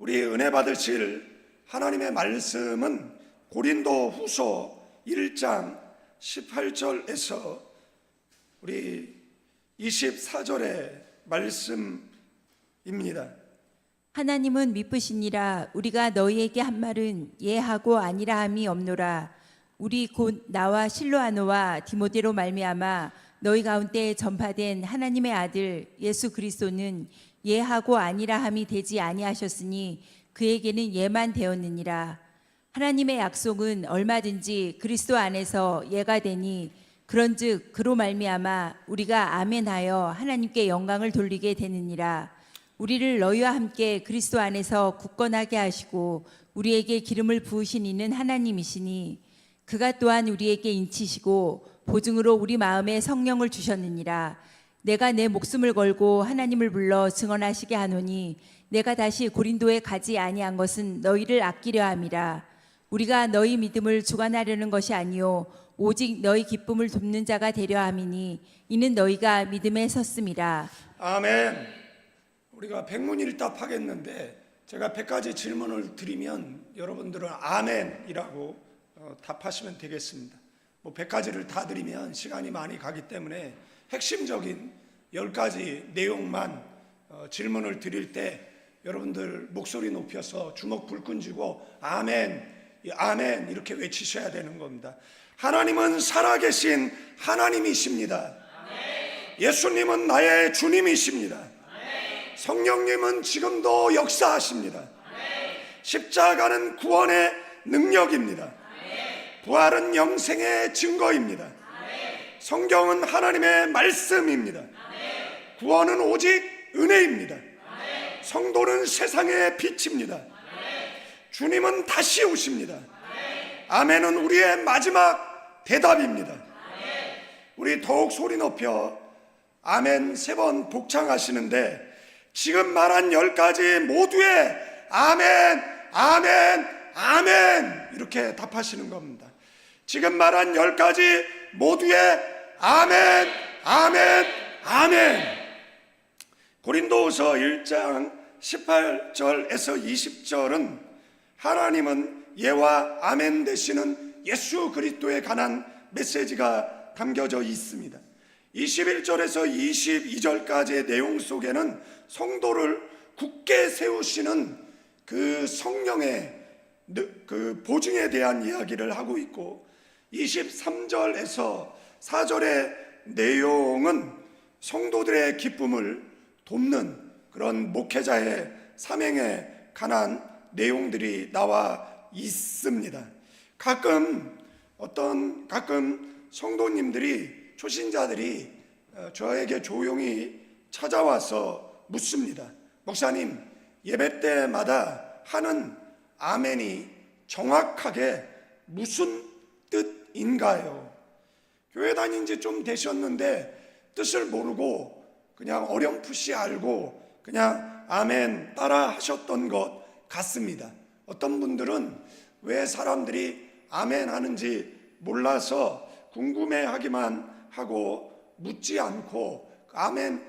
우리 은혜 받으실 하나님의 말씀은 고린도 후서 1장 18절에서 우리 24절의 말씀입니다. 하나님은 미쁘시니라. 우리가 너희에게 한 말은 예하고 아니라 함이 없노라. 우리 곧 나와 실로아노와 디모데로 말미암아 너희 가운데 전파된 하나님의 아들 예수 그리스도는 예하고 아니라 함이 되지 아니하셨으니 그에게는 예만 되었느니라. 하나님의 약속은 얼마든지 그리스도 안에서 예가 되니 그런즉 그로 말미암아 우리가 아멘하여 하나님께 영광을 돌리게 되느니라. 우리를 너희와 함께 그리스도 안에서 굳건하게 하시고 우리에게 기름을 부으신 이는 하나님이시니 그가 또한 우리에게 인치시고 보증으로 우리 마음에 성령을 주셨느니라. 내가 내 목숨을 걸고 하나님을 불러 증언하시게 하노니 내가 다시 고린도에 가지 아니한 것은 너희를 아끼려 함이라. 우리가 너희 믿음을 주관하려는 것이 아니요 오직 너희 기쁨을 돕는 자가 되려 함이니 이는 너희가 믿음에 섰음이라. 아멘. 우리가 백문일답하겠는데 제가 100가지 질문을 드리면 여러분들은 아멘이라고 답하시면 되겠습니다. 100가지를 다 드리면 시간이 많이 가기 때문에 핵심적인 10가지 내용만 질문을 드릴 때 여러분들 목소리 높여서 주먹 불끈 쥐고 아멘, 아멘 이렇게 외치셔야 되는 겁니다. 하나님은 살아계신 하나님이십니다. 아멘. 예수님은 나의 주님이십니다. 아멘. 성령님은 지금도 역사하십니다. 아멘. 십자가는 구원의 능력입니다. 부활은 영생의 증거입니다. 아멘. 성경은 하나님의 말씀입니다. 아멘. 구원은 오직 은혜입니다. 아멘. 성도는 세상의 빛입니다. 아멘. 주님은 다시 오십니다. 아멘. 아멘은 우리의 마지막 대답입니다. 아멘. 우리 더욱 소리 높여 아멘 3번 복창하시는데 지금 말한 10가지 모두의 아멘, 아멘, 아멘 이렇게 답하시는 겁니다. 지금 말한 10가지 모두의 아멘, 아멘, 아멘. 고린도후서 1장 18절에서 20절은 하나님은 예와 아멘 되시는 예수 그리스도에 관한 메시지가 담겨져 있습니다. 21절에서 22절까지의 내용 속에는 성도를 굳게 세우시는 그 성령의 그 보증에 대한 이야기를 하고 있고 23절에서 4절의 내용은 성도들의 기쁨을 돕는 그런 목회자의 사명에 관한 내용들이 나와 있습니다. 가끔 성도님들이 초신자들이 저에게 조용히 찾아와서 묻습니다. 목사님, 예배 때마다 하는 아멘이 정확하게 무슨 뜻인가요? 교회 다닌 지 좀 되셨는데 뜻을 모르고 그냥 어렴풋이 알고 그냥 아멘 따라 하셨던 것 같습니다. 어떤 분들은 왜 사람들이 아멘 하는지 몰라서 궁금해하기만 하고 묻지 않고 아멘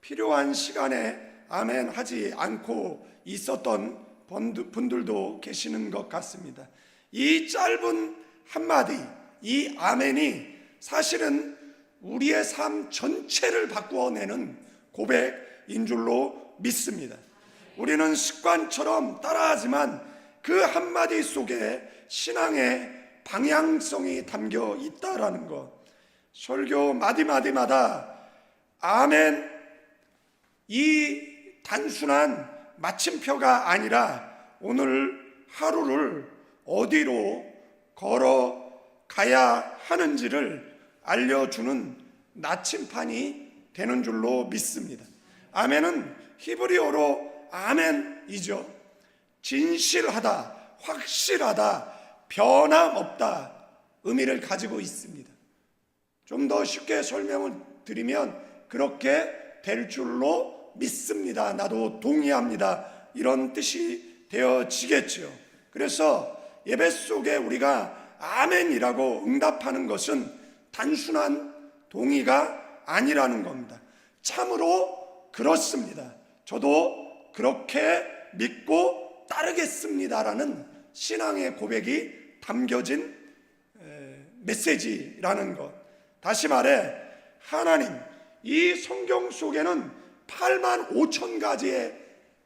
필요한 시간에 아멘 하지 않고 있었던 분들도 계시는 것 같습니다. 이 짧은 한마디, 이 아멘이 사실은 우리의 삶 전체를 바꾸어내는 고백인 줄로 믿습니다. 우리는 습관처럼 따라하지만 그 한마디 속에 신앙의 방향성이 담겨 있다라는 것. 설교 마디마디마다 아멘, 이 단순한 마침표가 아니라 오늘 하루를 어디로 걸어가야 하는지를 알려주는 나침판이 되는 줄로 믿습니다. 아멘은 히브리어로 아멘이죠. 진실하다, 확실하다, 변함없다 의미를 가지고 있습니다. 좀 더 쉽게 설명을 드리면 그렇게 될 줄로 믿습니다. 나도 동의합니다. 이런 뜻이 되어지겠죠. 그래서 예배 속에 우리가 아멘이라고 응답하는 것은 단순한 동의가 아니라는 겁니다. 참으로 그렇습니다. 저도 그렇게 믿고 따르겠습니다라는 신앙의 고백이 담겨진 메시지라는 것. 다시 말해 하나님, 이 성경 속에는 8만 5천 가지의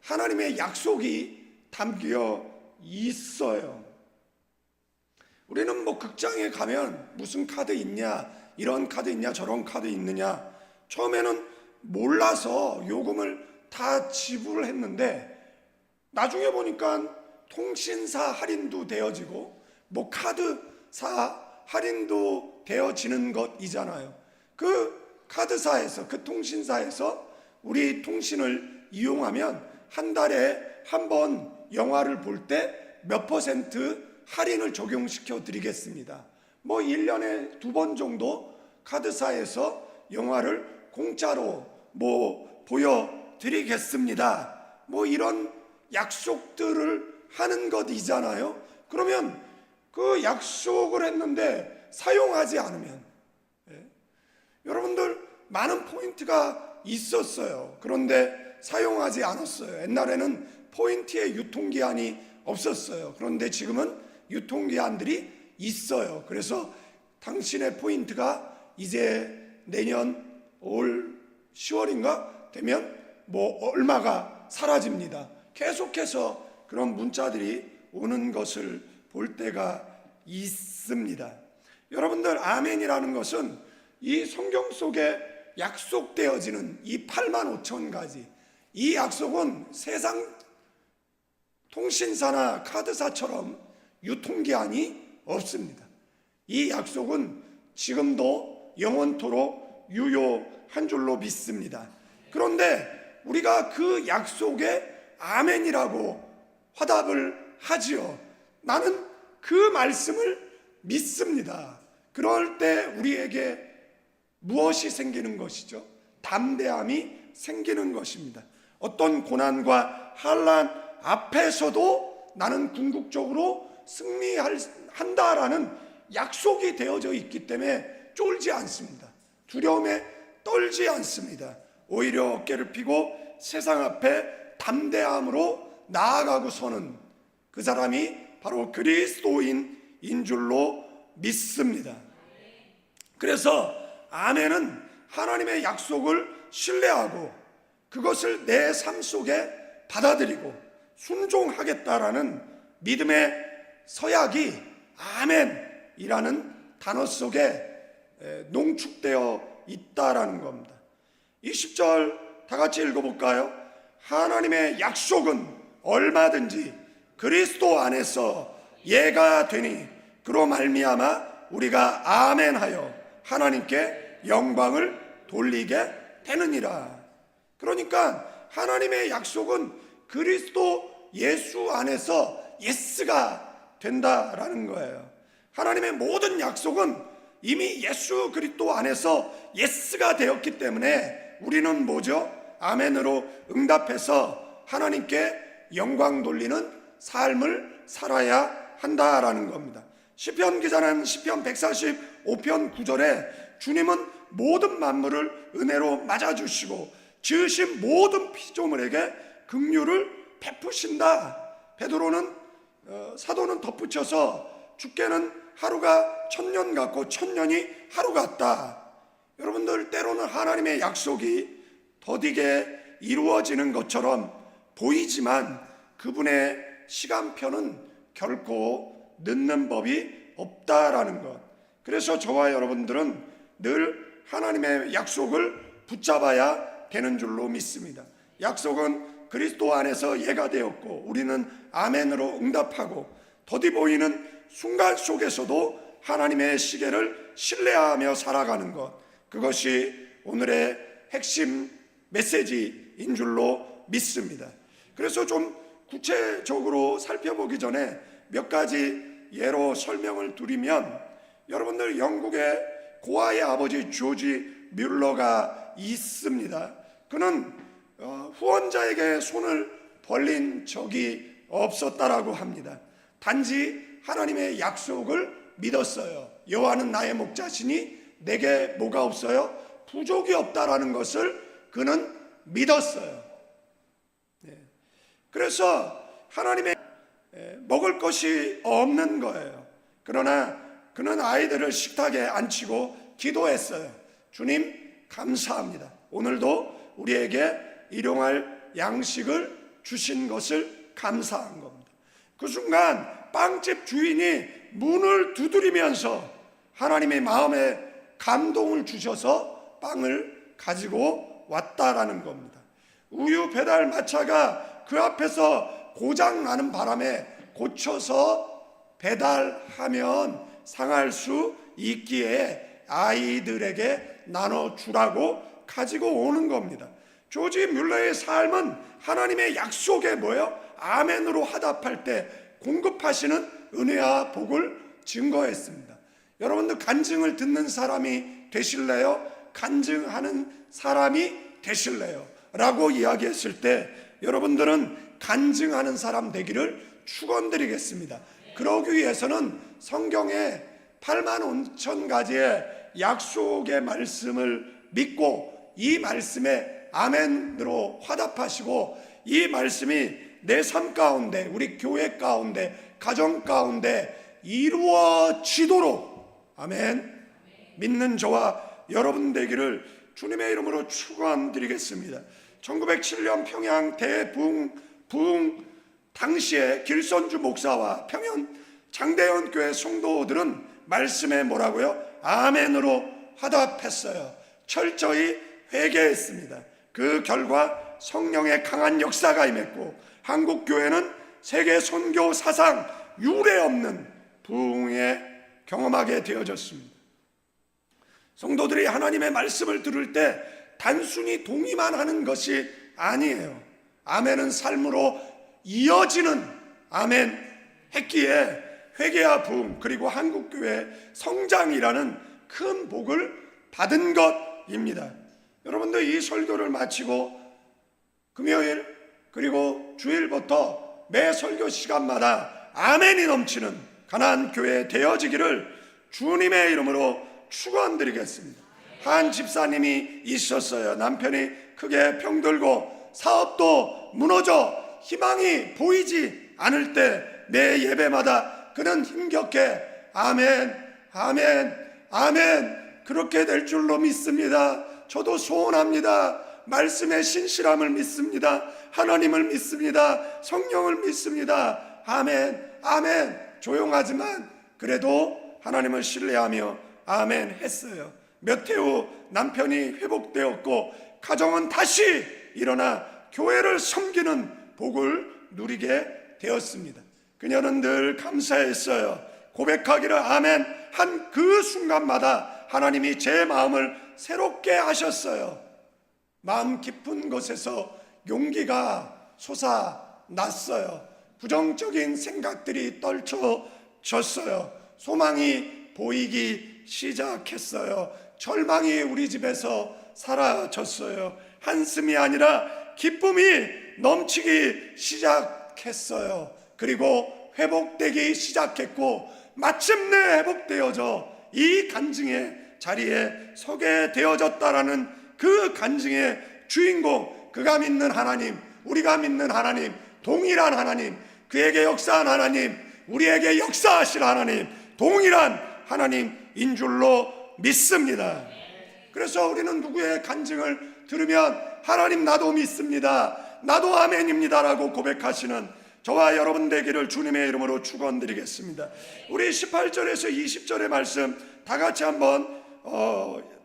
하나님의 약속이 담겨 있어요. 우리는 뭐 극장에 가면 무슨 카드 있냐, 이런 카드 있냐, 저런 카드 있느냐, 처음에는 몰라서 요금을 다 지불을 했는데 나중에 보니까 통신사 할인도 되어지고 뭐 카드사 할인도 되어지는 것이잖아요. 그 카드사에서, 그 통신사에서 우리 통신을 이용하면 한 달에 한 번 영화를 볼 때 몇 % 할인을 적용시켜 드리겠습니다. 뭐 1년에 2번 정도 카드사에서 영화를 공짜로 뭐 보여드리겠습니다. 뭐 이런 약속들을 하는 것이잖아요. 그러면 그 약속을 했는데 사용하지 않으면, 여러분들 많은 포인트가 있었어요. 그런데 사용하지 않았어요. 옛날에는 포인트의 유통기한이 없었어요. 그런데 지금은 유통기한들이 있어요. 그래서 당신의 포인트가 이제 내년 올 10월인가 되면 뭐 얼마가 사라집니다. 계속해서 그런 문자들이 오는 것을 볼 때가 있습니다. 여러분들, 아멘이라는 것은 이 성경 속에 약속되어지는 이 8만 5천 가지, 이 약속은 세상 통신사나 카드사처럼 유통기한이 없습니다. 이 약속은 지금도 영원토록 유효한 줄로 믿습니다. 그런데 우리가 그 약속에 아멘이라고 화답을 하지요. 나는 그 말씀을 믿습니다. 그럴 때 우리에게 무엇이 생기는 것이죠? 담대함이 생기는 것입니다. 어떤 고난과 환난 앞에서도 나는 궁극적으로 승리한다라는 약속이 되어져 있기 때문에 쫄지 않습니다. 두려움에 떨지 않습니다. 오히려 어깨를 펴고 세상 앞에 담대함으로 나아가고 서는 그 사람이 바로 그리스도인인 줄로 믿습니다. 그래서 아멘은 하나님의 약속을 신뢰하고 그것을 내 삶 속에 받아들이고 순종하겠다라는 믿음의 서약이 아멘이라는 단어 속에 농축되어 있다라는 겁니다. 이 10절 다 같이 읽어볼까요? 하나님의 약속은 얼마든지 그리스도 안에서 예가 되니 그로 말미암아 우리가 아멘하여 하나님께 영광을 돌리게 되느니라. 그러니까 하나님의 약속은 그리스도 예수 안에서 예스가 된다라는 거예요. 하나님의 모든 약속은 이미 예수 그리스도 안에서 예스가 되었기 때문에 우리는 뭐죠? 아멘으로 응답해서 하나님께 영광 돌리는 삶을 살아야 한다라는 겁니다. 시편 기자는 시편 145편 9절에 주님은 모든 만물을 은혜로 맞아주시고 지으신 모든 피조물에게 긍휼을 베푸신다. 베드로는 사도는 덧붙여서 주께는 하루가 1000년 같고 1000년이 하루 같다. 여러분들, 때로는 하나님의 약속이 더디게 이루어지는 것처럼 보이지만 그분의 시간표는 결코 늦는 법이 없다라는 것. 그래서 저와 여러분들은 늘 하나님의 약속을 붙잡아야 되는 줄로 믿습니다. 약속은 그리스도 안에서 예가 되었고 우리는 아멘으로 응답하고 더디 보이는 순간 속에서도 하나님의 시계를 신뢰하며 살아가는 것, 그것이 오늘의 핵심 메시지인 줄로 믿습니다. 그래서 좀 구체적으로 살펴보기 전에 몇 가지 예로 설명을 드리면, 여러분들 영국의 고아의 아버지 조지 뮬러가 있습니다. 그는 후원자에게 손을 벌린 적이 없었다라고 합니다. 단지 하나님의 약속을 믿었어요. 여호와는 나의 목자시니 내게 뭐가 없어요? 부족이 없다라는 것을 그는 믿었어요. 그래서 하나님의 먹을 것이 없는 거예요. 그러나 그는 아이들을 식탁에 앉히고 기도했어요. 주님 감사합니다. 오늘도 우리에게 일용할 양식을 주신 것을 감사한 겁니다. 그 순간 빵집 주인이 문을 두드리면서 하나님의 마음에 감동을 주셔서 빵을 가지고 왔다라는 겁니다. 우유 배달 마차가 그 앞에서 고장 나는 바람에 고쳐서 배달하면 상할 수 있기에 아이들에게 나눠주라고 가지고 오는 겁니다. 조지 뮬러의 삶은 하나님의 약속에 뭐예요? 아멘으로 화답할 때 공급하시는 은혜와 복을 증거했습니다. 여러분들 간증을 듣는 사람이 되실래요? 간증하는 사람이 되실래요? 라고 이야기했을 때 여러분들은 간증하는 사람 되기를 축원드리겠습니다. 그러기 위해서는 성경에 8만 5천 가지의 약속의 말씀을 믿고 이 말씀에 아멘으로 화답하시고 이 말씀이 내 삶 가운데, 우리 교회 가운데, 가정 가운데 이루어지도록 아멘 믿는 저와 여러분 되기를 주님의 이름으로 축원드리겠습니다. 1907년 평양 대부흥 당시에 길선주 목사와 평양 장대현 교회 성도들은 말씀에 뭐라고요? 아멘으로 화답했어요. 철저히 회개했습니다. 그 결과 성령의 강한 역사가 임했고 한국 교회는 세계 선교 사상 유례 없는 부흥에 경험하게 되어졌습니다. 성도들이 하나님의 말씀을 들을 때 단순히 동의만 하는 것이 아니에요. 아멘은 삶으로 이어지는 아멘 했기에 회개와 부흥 그리고 한국교회 성장이라는 큰 복을 받은 것입니다. 여러분들 이 설교를 마치고 금요일 그리고 주일부터 매 설교 시간마다 아멘이 넘치는 가나안 교회 되어지기를 주님의 이름으로 축원드리겠습니다. 한 집사님이 있었어요. 남편이 크게 병들고 사업도 무너져 희망이 보이지 않을 때 매 예배마다 그는 힘겹게 아멘 아멘 아멘 그렇게 될 줄로 믿습니다. 저도 소원합니다. 말씀의 신실함을 믿습니다. 하나님을 믿습니다. 성령을 믿습니다. 아멘 아멘. 조용하지만 그래도 하나님을 신뢰하며 아멘 했어요. 몇 해 후 남편이 회복되었고 가정은 다시 일어나 교회를 섬기는 복을 누리게 되었습니다. 그녀는 늘 감사했어요. 고백하기를 아멘 한 그 순간마다 하나님이 제 마음을 새롭게 하셨어요. 마음 깊은 곳에서 용기가 솟아났어요. 부정적인 생각들이 떨쳐졌어요. 소망이 보이기 시작했어요. 절망이 우리 집에서 사라졌어요. 한숨이 아니라 기쁨이 넘치기 시작했어요. 그리고 회복되기 시작했고 마침내 회복되어져 이 간증의 자리에 서게 되어졌다라는 그 간증의 주인공, 그가 믿는 하나님, 우리가 믿는 하나님, 동일한 하나님, 그에게 역사한 하나님, 우리에게 역사하실 하나님, 동일한 하나님인 줄로 믿습니다. 그래서 우리는 누구의 간증을 들으면 하나님 나도 믿습니다, 나도 아멘입니다 라고 고백하시는 저와 여러분 되기를 주님의 이름으로 축원드리겠습니다. 우리 18절에서 20절의 말씀 다 같이 한번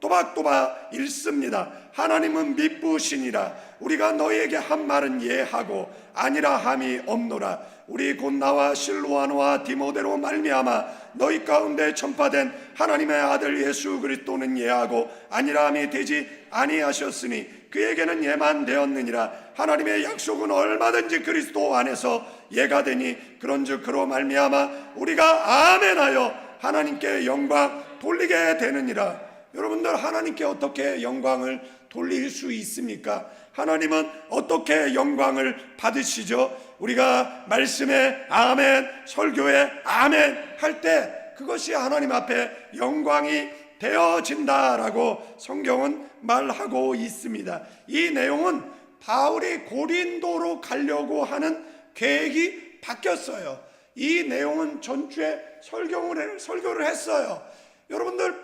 또박또박 읽습니다. 하나님은 미쁘시니라. 우리가 너희에게 한 말은 예하고 아니라 함이 없노라. 우리 곧 나와 실로아노와 디모데로 말미암아 너희 가운데 전파된 하나님의 아들 예수 그리스도는 예하고 아니라 함이 되지 아니하셨으니 그에게는 예만 되었느니라. 하나님의 약속은 얼마든지 그리스도 안에서 예가 되니 그런즉 그로 말미암아 우리가 아멘하여 하나님께 영광 돌리게 되느니라. 여러분들 하나님께 어떻게 영광을 돌릴 수 있습니까? 하나님은 어떻게 영광을 받으시죠? 우리가 말씀에 아멘, 설교에 아멘 할 때 그것이 하나님 앞에 영광이 되어진다라고 성경은 말하고 있습니다. 이 내용은 바울이 고린도로 가려고 하는 계획이 바뀌었어요. 이 내용은 전주에 설교를 했어요. 여러분들,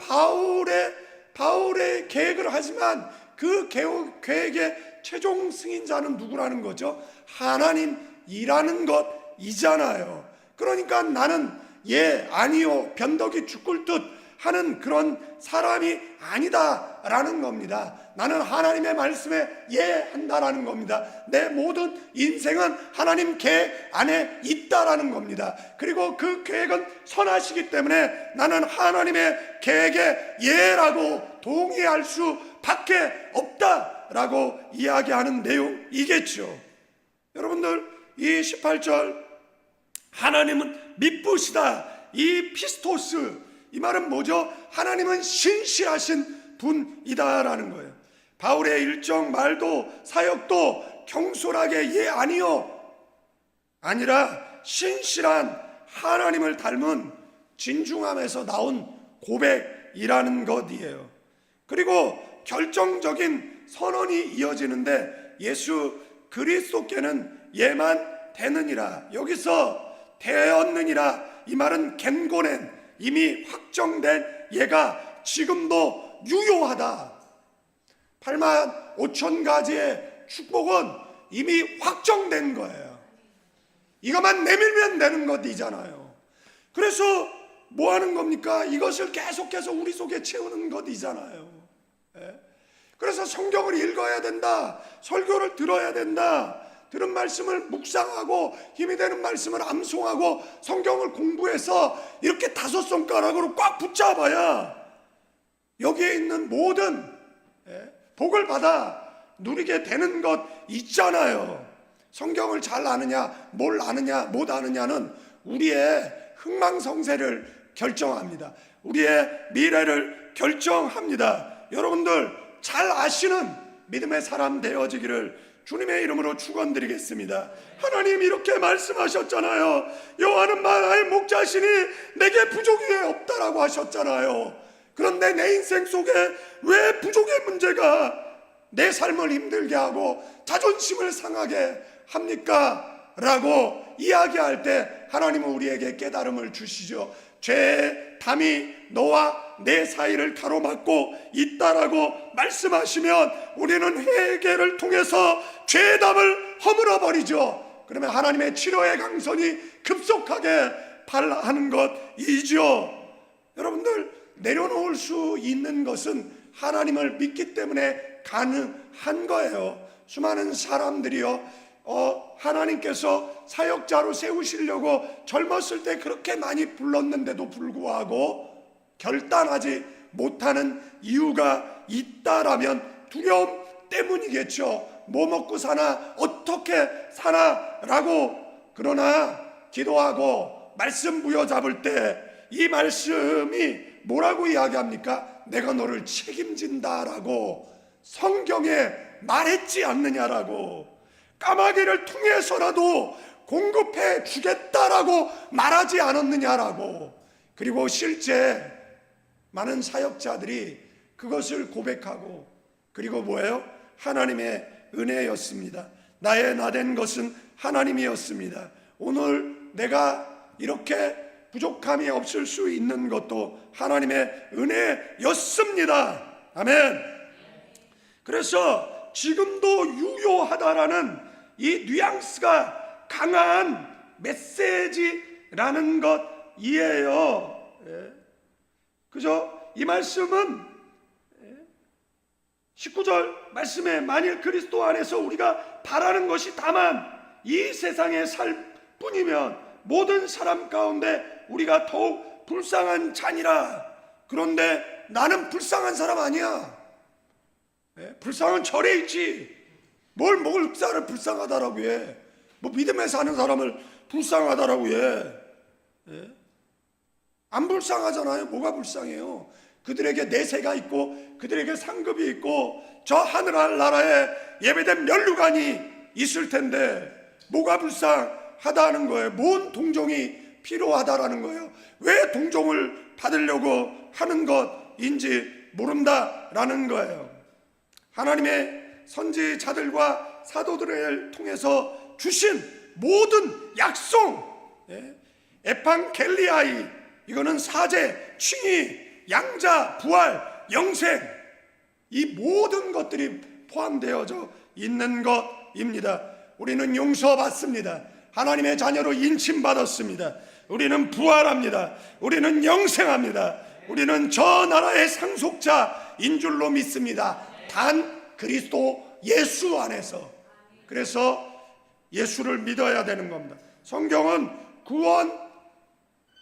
바울의 계획을 하지만 그 계획의 최종 승인자는 누구라는 거죠? 하나님이라는 것이잖아요. 그러니까 나는 아니요, 변덕이 죽을 듯 하는 그런 사람이 아니다라는 겁니다. 나는 하나님의 말씀에 한다라는 겁니다. 내 모든 인생은 하나님 계획 안에 있다라는 겁니다. 그리고 그 계획은 선하시기 때문에 나는 하나님의 계획에 예라고 동의할 수밖에 없다라고 이야기하는 내용이겠죠. 여러분들, 이 18절 하나님은 미쁘시다, 이 피스토스, 이 말은 뭐죠? 하나님은 신실하신 분이다라는 거예요. 바울의 일정 말도 사역도 경솔하게 아니요, 아니라 신실한 하나님을 닮은 진중함에서 나온 고백이라는 것이에요. 그리고 결정적인 선언이 이어지는데, 예수 그리스도께는 예만 되느니라. 여기서 되었느니라, 이 말은 겐고넨, 이미 확정된 예가 지금도 유효하다. 8만 5천 가지의 축복은 이미 확정된 거예요. 이것만 내밀면 되는 것이잖아요. 그래서 뭐 하는 겁니까? 이것을 계속해서 우리 속에 채우는 것이잖아요. 그래서 성경을 읽어야 된다, 설교를 들어야 된다, 들은 말씀을 묵상하고 힘이 되는 말씀을 암송하고 성경을 공부해서 이렇게 5손가락으로 꽉 붙잡아야 여기에 있는 모든 복을 받아 누리게 되는 것 있잖아요. 성경을 잘 아느냐, 뭘 아느냐, 못 아느냐는 우리의 흥망성쇠를 결정합니다. 우리의 미래를 결정합니다. 여러분들, 잘 아시는 믿음의 사람 되어지기를 주님의 이름으로 축원드리겠습니다. 하나님 이렇게 말씀하셨잖아요. 여호와는 만화의 목자시니 내게 부족이 없다라고 하셨잖아요. 그런데 내 인생 속에 왜 부족의 문제가 내 삶을 힘들게 하고 자존심을 상하게 합니까? 라고 이야기할 때 하나님은 우리에게 깨달음을 주시죠. 죄의 담이 너와 내 사이를 가로막고 있다라고 말씀하시면 우리는 회개를 통해서 죄의 담을 허물어 버리죠. 그러면 하나님의 치료의 강선이 급속하게 발하는 것이죠. 여러분들, 내려놓을 수 있는 것은 하나님을 믿기 때문에 가능한 거예요. 수많은 사람들이요, 하나님께서 사역자로 세우시려고 젊었을 때 그렇게 많이 불렀는데도 불구하고 결단하지 못하는 이유가 있다라면 두려움 때문이겠죠. 뭐 먹고 사나, 어떻게 사나 라고. 그러나 기도하고 말씀 부여잡을 때 이 말씀이 뭐라고 이야기합니까? 내가 너를 책임진다라고 성경에 말했지 않느냐라고. 까마귀를 통해서라도 공급해 주겠다라고 말하지 않았느냐라고. 그리고 실제 많은 사역자들이 그것을 고백하고, 그리고 뭐예요? 하나님의 은혜였습니다. 나의 나된 것은 하나님이었습니다. 오늘 내가 이렇게 부족함이 없을 수 있는 것도 하나님의 은혜였습니다. 아멘. 그래서 지금도 유효하다라는 이 뉘앙스가 강한 메시지라는 것이에요. 그죠? 이 말씀은 19절 말씀에 만일 그리스도 안에서 우리가 바라는 것이 다만 이 세상에 살 뿐이면 모든 사람 가운데 우리가 더욱 불쌍한 자니라. 그런데 나는 불쌍한 사람 아니야. 불쌍한 절에 있지. 뭘 목사를 불쌍하다라고 해. 뭐 믿음에 사는 사람을 불쌍하다라고 해. 안 불쌍하잖아요. 뭐가 불쌍해요? 그들에게 내세가 있고 그들에게 상급이 있고 저 하늘나라에 예배된 면류관이 있을 텐데 뭐가 불쌍하다는 거예요? 뭔 동정이 필요하다라는 거예요? 왜 동정을 받으려고 하는 것인지 모른다라는 거예요. 하나님의 선지자들과 사도들을 통해서 주신 모든 약속, 에판겔리아이, 이거는 사제, 칭의, 양자, 부활, 영생, 이 모든 것들이 포함되어져 있는 것입니다. 우리는 용서받습니다. 하나님의 자녀로 인침받았습니다. 우리는 부활합니다. 우리는 영생합니다. 우리는 저 나라의 상속자인 줄로 믿습니다. 단 그리스도 예수 안에서. 그래서 예수를 믿어야 되는 겁니다. 성경은 구원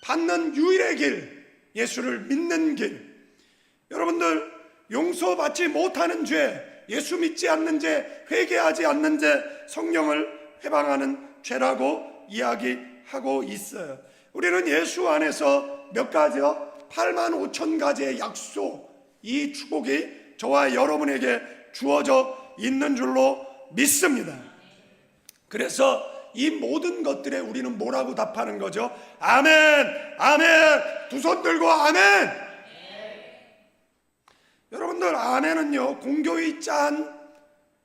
받는 유일의 길, 예수를 믿는 길. 여러분들, 용서받지 못하는 죄, 예수 믿지 않는 죄, 회개하지 않는 죄, 성령을 해방하는 죄라고 이야기하고 있어요. 우리는 예수 안에서 몇 가지요? 8만 5천 가지의 약속, 이 축복이 저와 여러분에게 주어져 있는 줄로 믿습니다. 그래서 이 모든 것들에 우리는 뭐라고 답하는 거죠? 아멘, 아멘. 두 손 들고 아멘. 여러분들, 아멘은요 공교의 짠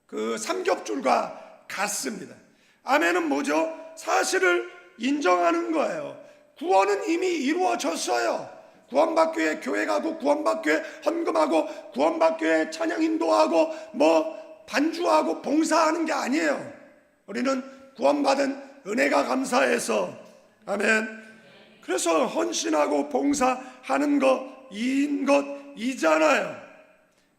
그 삼겹줄과 같습니다. 아멘은 뭐죠? 사실을 인정하는 거예요. 구원은 이미 이루어졌어요. 구원받기 위해 교회 가고, 구원받기 위해 헌금하고, 구원받기 위해 찬양 인도하고, 반주하고 봉사하는 게 아니에요. 우리는 구원받은 은혜가 감사해서, 아멘. 그래서 헌신하고 봉사하는 것인 것이잖아요.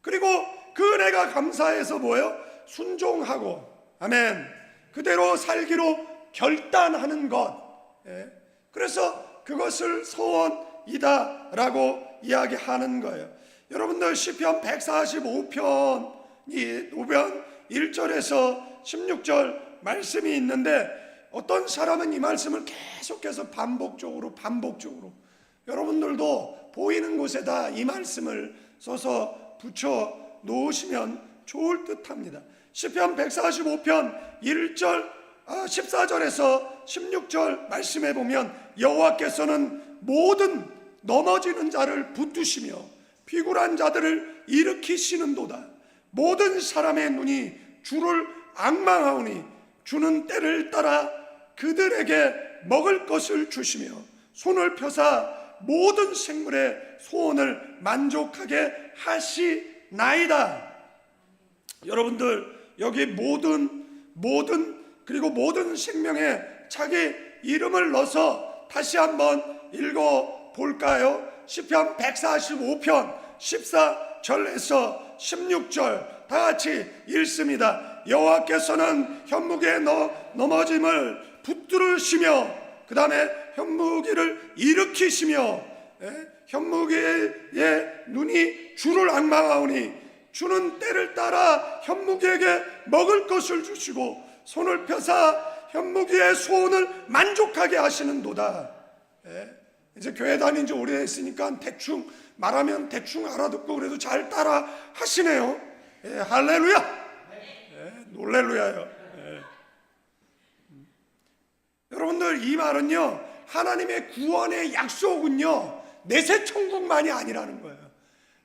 그리고 그 은혜가 감사해서 뭐예요? 순종하고, 아멘, 그대로 살기로 결단하는 것. 그래서 그것을 소원이다라고 이야기하는 거예요. 여러분들, 시편 145편이 5편 1절에서 16절 말씀이 있는데, 어떤 사람은 이 말씀을 계속해서 반복적으로 여러분들도 보이는 곳에다 이 말씀을 써서 붙여 놓으시면 좋을 듯합니다. 시편 145편 1절 14절에서 16절 말씀해 보면, 여호와께서는 모든 넘어지는 자를 붙드시며 피굴한 자들을 일으키시는도다. 모든 사람의 눈이 주를 앙망하오니 주는 때를 따라 그들에게 먹을 것을 주시며 손을 펴사 모든 생물의 소원을 만족하게 하시나이다. 여러분들, 여기 그리고 모든 생명에 자기 이름을 넣어서 다시 한번 읽어 볼까요? 시편 145편 14절에서 16절 다 같이 읽습니다. 여호와께서는 현무기에 넘어짐을 붙들으시며, 그 다음에 현무기를 일으키시며, 현무기의 눈이 주를 앙망하오니 주는 때를 따라 현무기에게 먹을 것을 주시고 손을 펴사 현무기의 소원을 만족하게 하시는도다. 이제 교회 다닌 지 오래됐으니까 대충 말하면 대충 알아듣고 그래도 잘 따라 하시네요. 할렐루야. 놀렐루야요. 여러분들, 이 말은요, 하나님의 구원의 약속은요 내세천국만이 아니라는 거예요.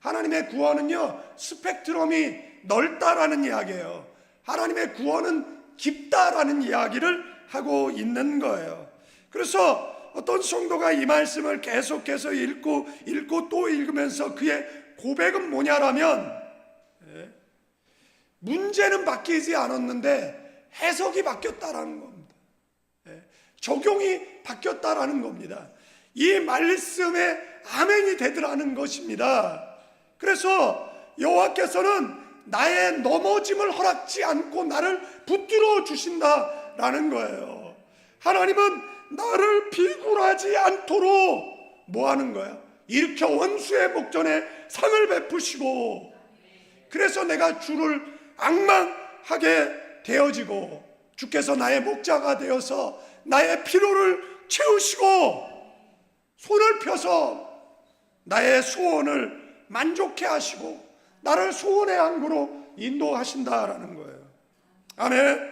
하나님의 구원은요 스펙트럼이 넓다라는 이야기예요. 하나님의 구원은 깊다라는 이야기를 하고 있는 거예요. 그래서 어떤 성도가 이 말씀을 계속해서 읽고 또 읽으면서 그의 고백은 뭐냐라면, 문제는 바뀌지 않았는데 해석이 바뀌었다라는 겁니다. 적용이 바뀌었다라는 겁니다. 이 말씀에 아멘이 되더라는 것입니다. 그래서 여호와께서는 나의 넘어짐을 허락지 않고 나를 붙들어 주신다라는 거예요. 하나님은 나를 비굴하지 않도록 뭐 하는 거야? 일으켜 원수의 목전에 상을 베푸시고, 그래서 내가 주를 앙망하게 되어지고, 주께서 나의 목자가 되어서 나의 필요를 채우시고 손을 펴서 나의 소원을 만족해 하시고 나를 소원의 항구로 인도하신다라는 거예요. 아멘.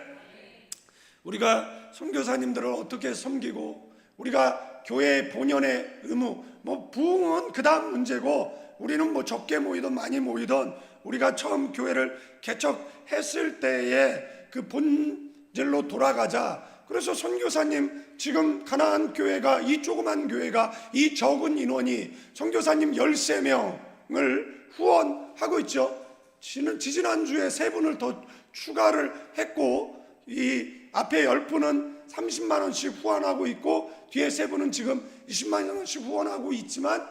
우리가 선교사님들을 어떻게 섬기고, 우리가 교회의 본연의 의무, 부흥은 그 다음 문제고, 우리는 적게 모이든 많이 모이든 우리가 처음 교회를 개척했을 때의 그 본질로 돌아가자. 그래서 선교사님 지금 가나안 교회가, 이 조그만 교회가, 이 적은 인원이 선교사님 13명을 후원하고 있죠. 지지난주에 3분을 더 추가를 했고, 이 앞에 10분은 30만 원씩 후원하고 있고, 뒤에 3분은 지금 20만 원씩 후원하고 있지만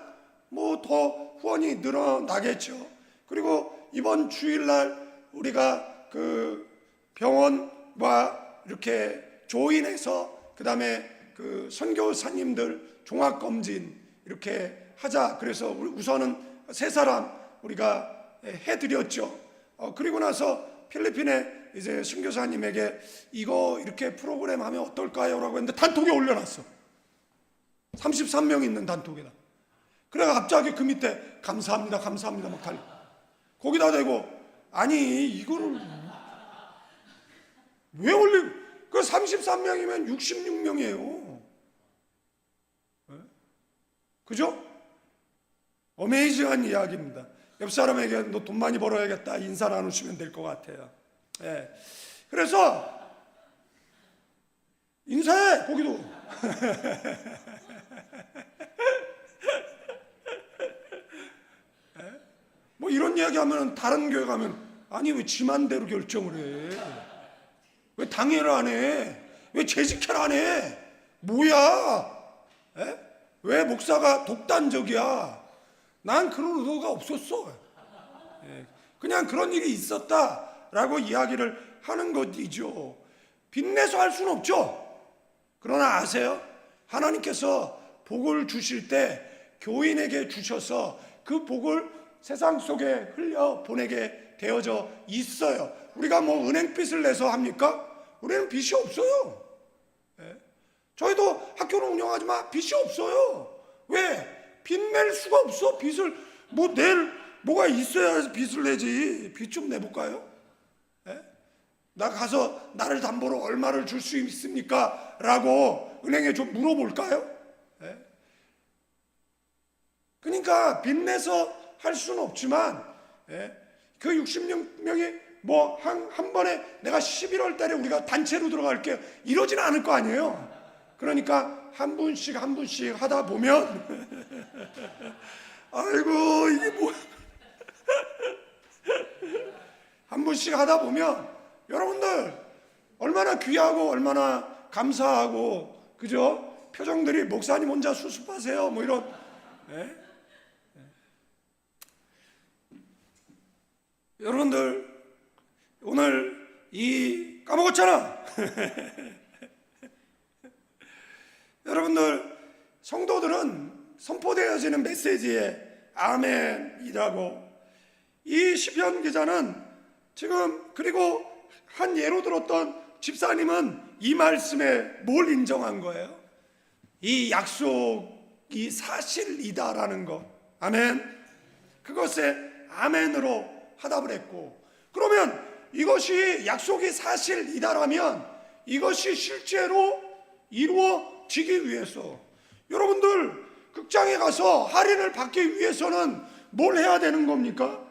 뭐 더 후원이 늘어나겠죠. 그리고 이번 주일날 우리가 그 병원과 이렇게 조인해서 그 다음에 그 선교사님들 종합검진 이렇게 하자. 그래서 우선은 3사람 우리가 해드렸죠. 그리고 나서 필리핀에 이제 선교사님에게 이거 이렇게 프로그램 하면 어떨까요? 라고 했는데 단톡에 올려놨어. 33명 있는 단톡에다. 그래가 갑자기 그 밑에 감사합니다 감사합니다 막 달려. 거기다 대고 아니 이거를 왜 올리고, 그 33명이면 66명이에요. 그죠? 어메이징한 이야기입니다. 옆 사람에게 너 돈 많이 벌어야겠다 인사 나누시면 될 것 같아요. 예. 그래서 인사해 거기도. 뭐 이런 이야기 하면 다른 교회 가면 아니 왜 지만대로 결정을 해? 왜 당회를 안 해? 왜 재직회를 안 해? 뭐야? 에? 왜 목사가 독단적이야? 난 그런 의도가 없었어. 그냥 그런 일이 있었다라고 이야기를 하는 것이죠. 빚내서 할 수는 없죠. 그러나 아세요? 하나님께서 복을 주실 때 교인에게 주셔서 그 복을 세상 속에 흘려 보내게 되어져 있어요. 우리가 뭐 은행빚을 내서 합니까? 우리는 빚이 없어요. 저희도 학교를 운영하지만 빚이 없어요. 왜? 빚 낼 수가 없어. 빚을 뭐가 있어야 빚을 내지. 빚 좀 내볼까요? 나 가서 나를 담보로 얼마를 줄 수 있습니까? 라고 은행에 좀 물어볼까요? 그러니까 빚내서 할 수는 없지만 그 66명이 뭐 한 번에 내가 11월 달에 우리가 단체로 들어갈게요 이러지는 않을 거 아니에요. 그러니까 한 분씩 하다 보면 아이고 이게 뭐 한 분씩 하다 보면 여러분들 얼마나 귀하고 얼마나 감사하고, 그죠? 표정들이 목사님 혼자 수습하세요 뭐 이런. 여러분들 오늘 이 까먹었잖아. 여러분들 성도들은 선포되어지는 메시지에 아멘이라고, 이 시편 기자는 지금, 그리고 한 예로 들었던 집사님은 이 말씀에 뭘 인정한 거예요? 이 약속이 사실이다라는 것. 아멘. 그것에 아멘으로 화답을 했고, 그러면 이것이 약속이 사실이다라면 이것이 실제로 이루어지기 위해서 여러분들 극장에 가서 할인을 받기 위해서는 뭘 해야 되는 겁니까?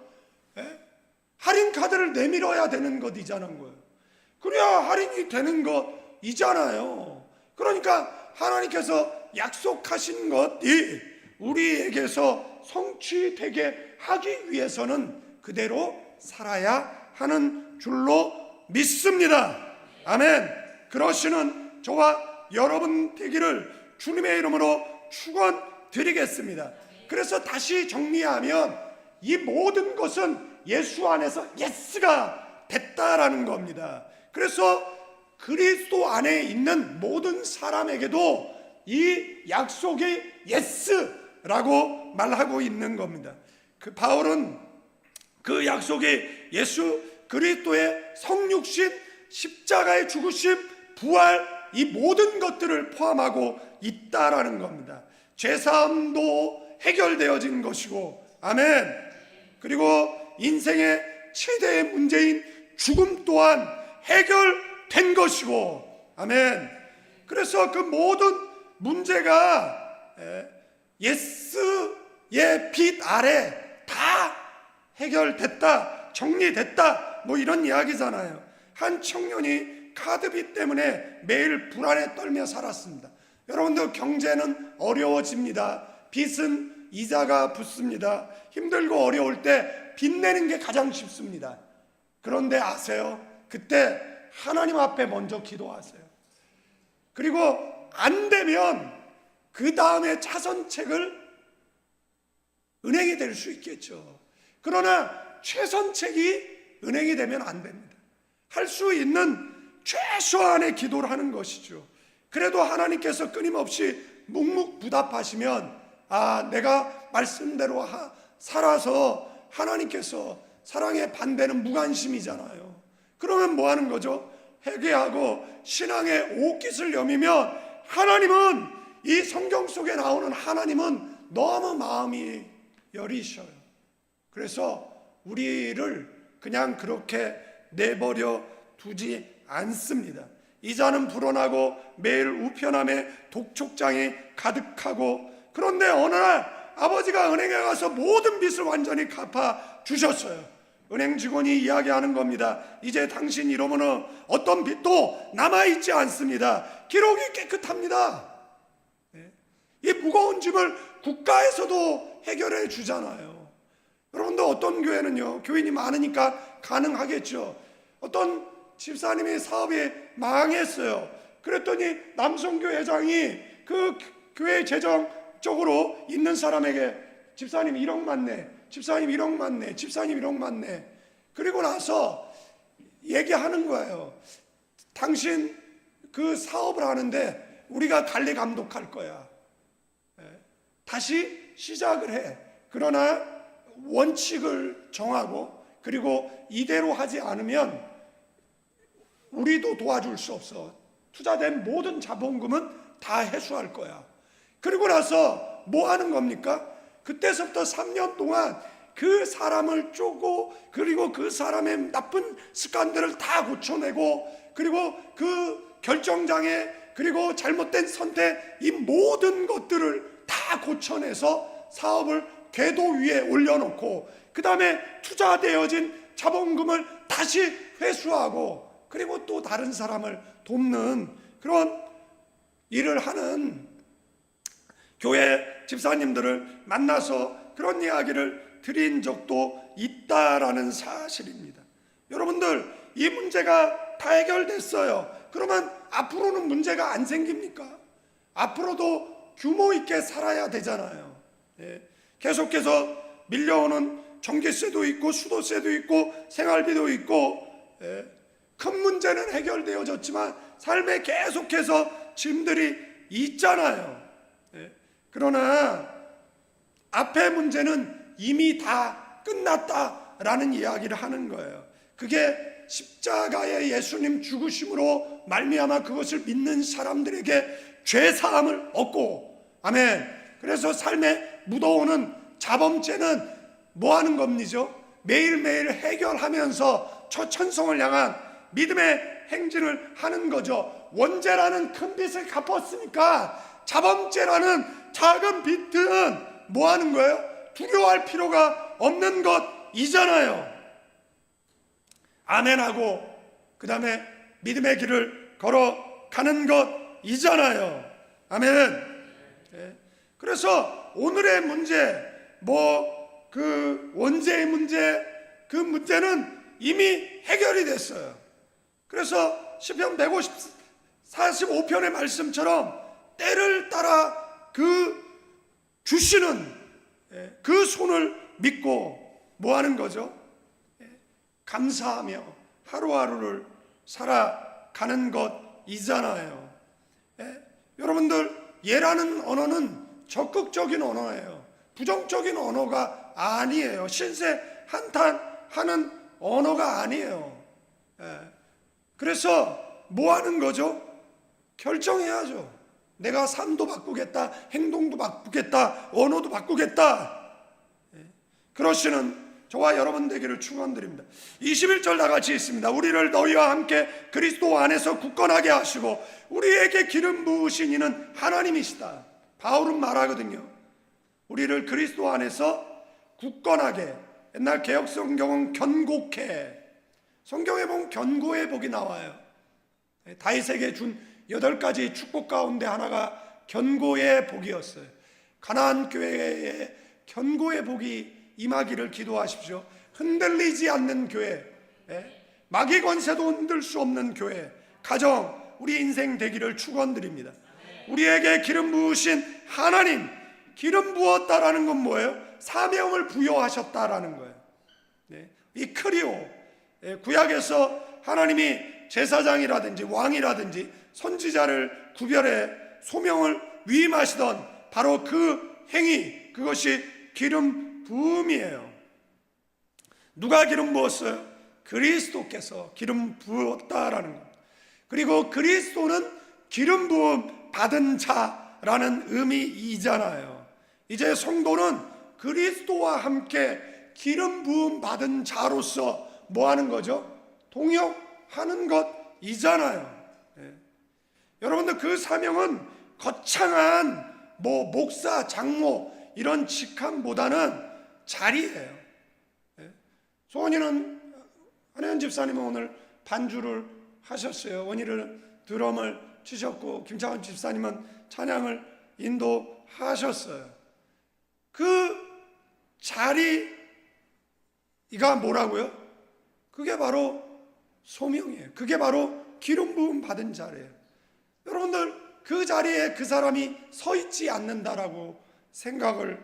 할인 카드를 내밀어야 되는 것이자는 거예요. 그래야 할인이 되는 것이잖아요. 그러니까 하나님께서 약속하신 것이 우리에게서 성취되게 하기 위해서는 그대로 살아야 하는 줄로 믿습니다. 아멘. 그러시는 저와 여러분 되기를 주님의 이름으로 축원드리겠습니다. 그래서 다시 정리하면 이 모든 것은 예수 안에서 예스가 됐다라는 겁니다. 그래서 그리스도 안에 있는 모든 사람에게도 이 약속이 예스라고 말하고 있는 겁니다. 그 바울은 그 약속이 예수 그리스도의 성육신, 십자가의 죽으심, 부활, 이 모든 것들을 포함하고 있다라는 겁니다. 죄사함도 해결되어진 것이고, 아멘. 그리고 인생의 최대의 문제인 죽음 또한 해결된 것이고, 아멘. 그래서 그 모든 문제가 예스의 빛 아래 다 해결됐다, 정리됐다, 뭐 이런 이야기잖아요. 한 청년이 카드비 때문에 매일 불안에 떨며 살았습니다. 여러분들, 경제는 어려워집니다. 빚은 이자가 붙습니다. 힘들고 어려울 때 빚내는 게 가장 쉽습니다. 그런데 아세요? 그때 하나님 앞에 먼저 기도하세요. 그리고 안 되면 그 다음에 차선책을 은행이 될 수 있겠죠. 그러나 최선책이 은행이 되면 안 됩니다. 할 수 있는 최소한의 기도를 하는 것이죠. 그래도 하나님께서 끊임없이 묵묵부답하시면, 내가 말씀대로 살아서 하나님께서 사랑의 반대는 무관심이잖아요. 그러면 뭐 하는 거죠? 회개하고 신앙의 옷깃을 여미면, 하나님은, 이 성경 속에 나오는 하나님은 너무 마음이 여리셔요. 그래서 우리를 그냥 그렇게 내버려 두지 않습니다. 이자는 불어나고 매일 우편함에 독촉장이 가득하고, 그런데 어느 날 아버지가 은행에 가서 모든 빚을 완전히 갚아 주셨어요. 은행 직원이 이야기하는 겁니다. 이제 당신 이러면은 어떤 빚도 남아있지 않습니다. 기록이 깨끗합니다. 이 무거운 짐을 국가에서도 해결해 주잖아요. 여러분들, 어떤 교회는요, 교인이 많으니까 가능하겠죠. 어떤 집사님이 사업이 망했어요. 그랬더니 남성교 회장이 그 교회 재정적으로 있는 사람에게, 집사님 1억 맞네, 집사님 1억 맞네, 집사님 1억 맞네. 그리고 나서 얘기하는 거예요. 당신 그 사업을 하는데 우리가 관리 감독할 거야. 다시 시작을 해. 그러나 원칙을 정하고, 그리고 이대로 하지 않으면 우리도 도와줄 수 없어. 투자된 모든 자본금은 다 회수할 거야. 그리고 나서 뭐 하는 겁니까? 그때서부터 3년 동안 그 사람을 쪼고, 그리고 그 사람의 나쁜 습관들을 다 고쳐내고, 그리고 그 결정장애, 그리고 잘못된 선택, 이 모든 것들을 다 고쳐내서 사업을 궤도 위에 올려놓고, 그 다음에 투자되어진 자본금을 다시 회수하고, 그리고 또 다른 사람을 돕는 그런 일을 하는 교회 집사님들을 만나서 그런 이야기를 드린 적도 있다라는 사실입니다. 여러분들, 이 문제가 다 해결됐어요. 그러면 앞으로는 문제가 안 생깁니까? 앞으로도 규모 있게 살아야 되잖아요. 계속해서 밀려오는 전기세도 있고, 수도세도 있고, 생활비도 있고, 큰 문제는 해결되어졌지만 삶에 계속해서 짐들이 있잖아요. 그러나 앞의 문제는 이미 다 끝났다라는 이야기를 하는 거예요. 그게 십자가의 예수님 죽으심으로 말미암아 그것을 믿는 사람들에게 죄사함을 얻고, 아멘. 그래서 삶에 묻어오는 자범죄는 뭐 하는 겁니죠? 매일매일 해결하면서 저 천성을 향한 믿음의 행진을 하는 거죠. 원죄라는 큰 빚을 갚았으니까 자범죄라는 작은 빚은 뭐 하는 거예요? 두려워할 필요가 없는 것이잖아요. 아멘하고 그 다음에 믿음의 길을 걸어가는 것이잖아요. 아멘. 그래서 오늘의 문제, 그 원죄의 문제, 그 문제는 이미 해결이 됐어요. 그래서 시편 145편의 말씀처럼 때를 따라 그 주시는 그 손을 믿고 뭐 하는 거죠? 감사하며 하루하루를 살아가는 것이잖아요. 여러분들, 예라는 언어는 적극적인 언어예요. 부정적인 언어가 아니에요. 신세 한탄하는 언어가 아니에요. 그래서 뭐 하는 거죠? 결정해야죠. 내가 삶도 바꾸겠다, 행동도 바꾸겠다, 언어도 바꾸겠다. 그러시는 저와 여러분 되기를 축원드립니다. 21절 다 같이 있습니다. 우리를 너희와 함께 그리스도 안에서 굳건하게 하시고 우리에게 기름 부으신 이는 하나님이시다. 바울은 말하거든요. 우리를 그리스도 안에서 굳건하게, 옛날 개혁 성경은 견고케, 성경에 보면 견고의 복이 나와요. 다윗에게 준 8가지 축복 가운데 하나가 견고의 복이었어요. 가나안 교회에 견고의 복이 임하기를 기도하십시오. 흔들리지 않는 교회, 마귀 권세도 흔들 수 없는 교회, 가정, 우리 인생 되기를 축원드립니다. 우리에게 기름 부으신 하나님, 기름 부었다라는 건 뭐예요? 사명을 부여하셨다라는 거예요. 이 크리오, 구약에서 하나님이 제사장이라든지 왕이라든지 선지자를 구별해 소명을 위임하시던 바로 그 행위, 그것이 기름 부음이에요. 누가 기름 부었어요? 그리스도께서 기름 부었다라는 것. 그리고 그리스도는 기름 부음 받은 자라는 의미이잖아요. 이제 성도는 그리스도와 함께 기름 부음 받은 자로서 뭐 하는 거죠? 동역하는 것이잖아요. 여러분들, 그 사명은 거창한 목사, 장로 이런 직함보다는 자리예요. 소원이는 한혜연 집사님은 오늘 반주를 하셨어요. 원희를 드럼을 치셨고 김창원 집사님은 찬양을 인도하셨어요. 그 자리가 뭐라고요? 그게 바로 소명이에요. 그게 바로 기름 부음 받은 자리예요. 여러분들, 그 자리에 그 사람이 서 있지 않는다라고 생각을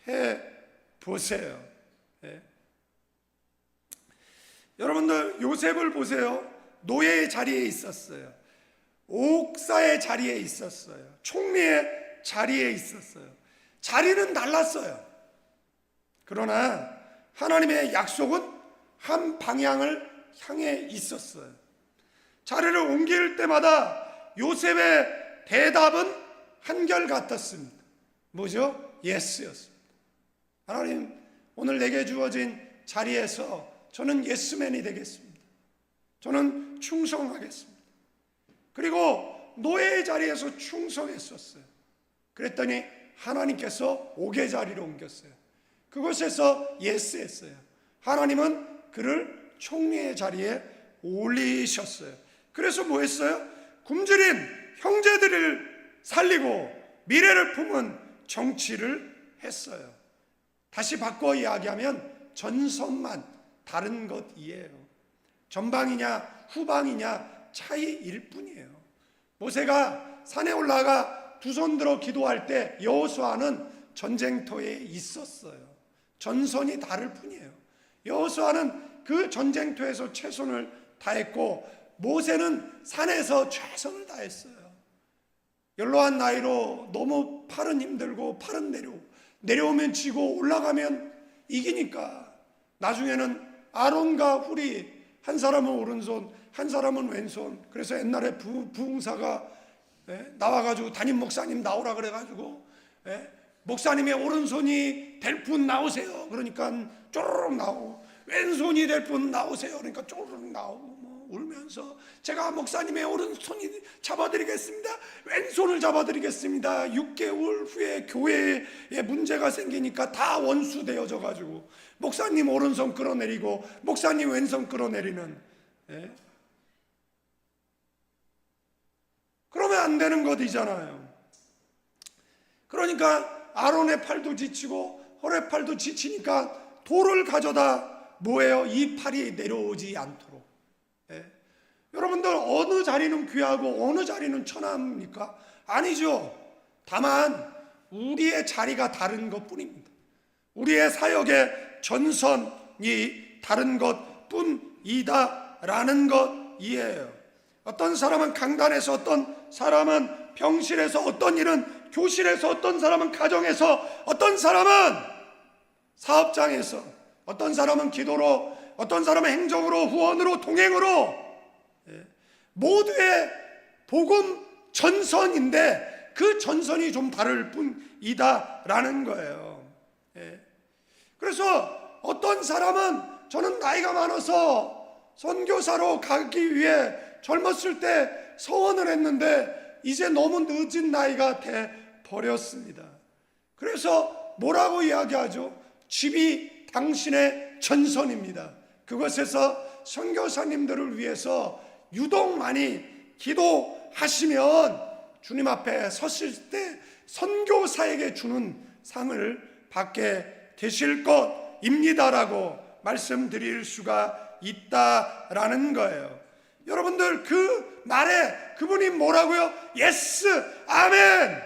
해 보세요. 여러분들, 요셉을 보세요. 노예의 자리에 있었어요. 옥사의 자리에 있었어요. 총리의 자리에 있었어요. 자리는 달랐어요. 그러나 하나님의 약속은 한 방향을 향해 있었어요. 자리를 옮길 때마다 요셉의 대답은 한결같았습니다. 뭐죠? 예스였습니다. 하나님, 오늘 내게 주어진 자리에서 저는 예스맨이 되겠습니다. 저는 충성하겠습니다. 그리고 노예의 자리에서 충성했었어요. 그랬더니 하나님께서 옥의 자리로 옮겼어요. 그곳에서 예스했어요. 하나님은 그를 총리의 자리에 올리셨어요. 그래서 뭐 했어요? 굶주린 형제들을 살리고 미래를 품은 정치를 했어요. 다시 바꿔 이야기하면 전선만 다른 것이에요. 전방이냐 후방이냐 차이일 뿐이에요. 모세가 산에 올라가 두 손 들어 기도할 때 여호수아는 전쟁터에 있었어요. 전선이 다를 뿐이에요. 여호수아는 그 전쟁터에서 최선을 다했고 모세는 산에서 최선을 다했어요. 연로한 나이로 너무 팔은 힘들고 팔은 내려오면 지고 올라가면 이기니까 나중에는 아론과 훌이, 한 사람은 오른손 한 사람은 왼손. 그래서 옛날에 부흥사가 나와가지고 담임 목사님 나오라 그래가지고 목사님의 오른손이 될 분 나오세요. 그러니까 쪼르륵 나오고, 왼손이 될 분 나오세요. 그러니까 쪼르륵 나오고 울면서 제가 목사님의 오른손이 잡아드리겠습니다. 왼손을 잡아드리겠습니다. 6개월 후에 교회에 문제가 생기니까 다 원수 되어져 가지고 목사님 오른손 끌어내리고 목사님 왼손 끌어내리는. 그러면 안 되는 것이잖아요. 그러니까 아론의 팔도 지치고 홀의 팔도 지치니까 돌을 가져다 뭐예요? 이 팔이 내려오지 않도록. 여러분들, 어느 자리는 귀하고 어느 자리는 천합니까? 아니죠. 다만 우리의 자리가 다른 것뿐입니다. 우리의 사역의 전선이 다른 것뿐이다라는 것이에요. 어떤 사람은 강단에서, 어떤 사람은 병실에서, 어떤 일은 교실에서, 어떤 사람은 가정에서, 어떤 사람은 사업장에서, 어떤 사람은 기도로, 어떤 사람은 행정으로, 후원으로, 동행으로, 모두의 복음 전선인데 그 전선이 좀 다를 뿐이다라는 거예요. 그래서 어떤 사람은 저는 나이가 많아서 선교사로 가기 위해 젊었을 때 서원을 했는데 이제 너무 늦은 나이가 돼 버렸습니다. 그래서 뭐라고 이야기하죠? 집이 당신의 전선입니다. 그것에서 선교사님들을 위해서 유독 많이 기도하시면 주님 앞에 섰을 때 선교사에게 주는 상을 받게 되실 것입니다라고 말씀드릴 수가 있다라는 거예요. 여러분들 그 말에 그분이 뭐라고요? 예스, 아멘,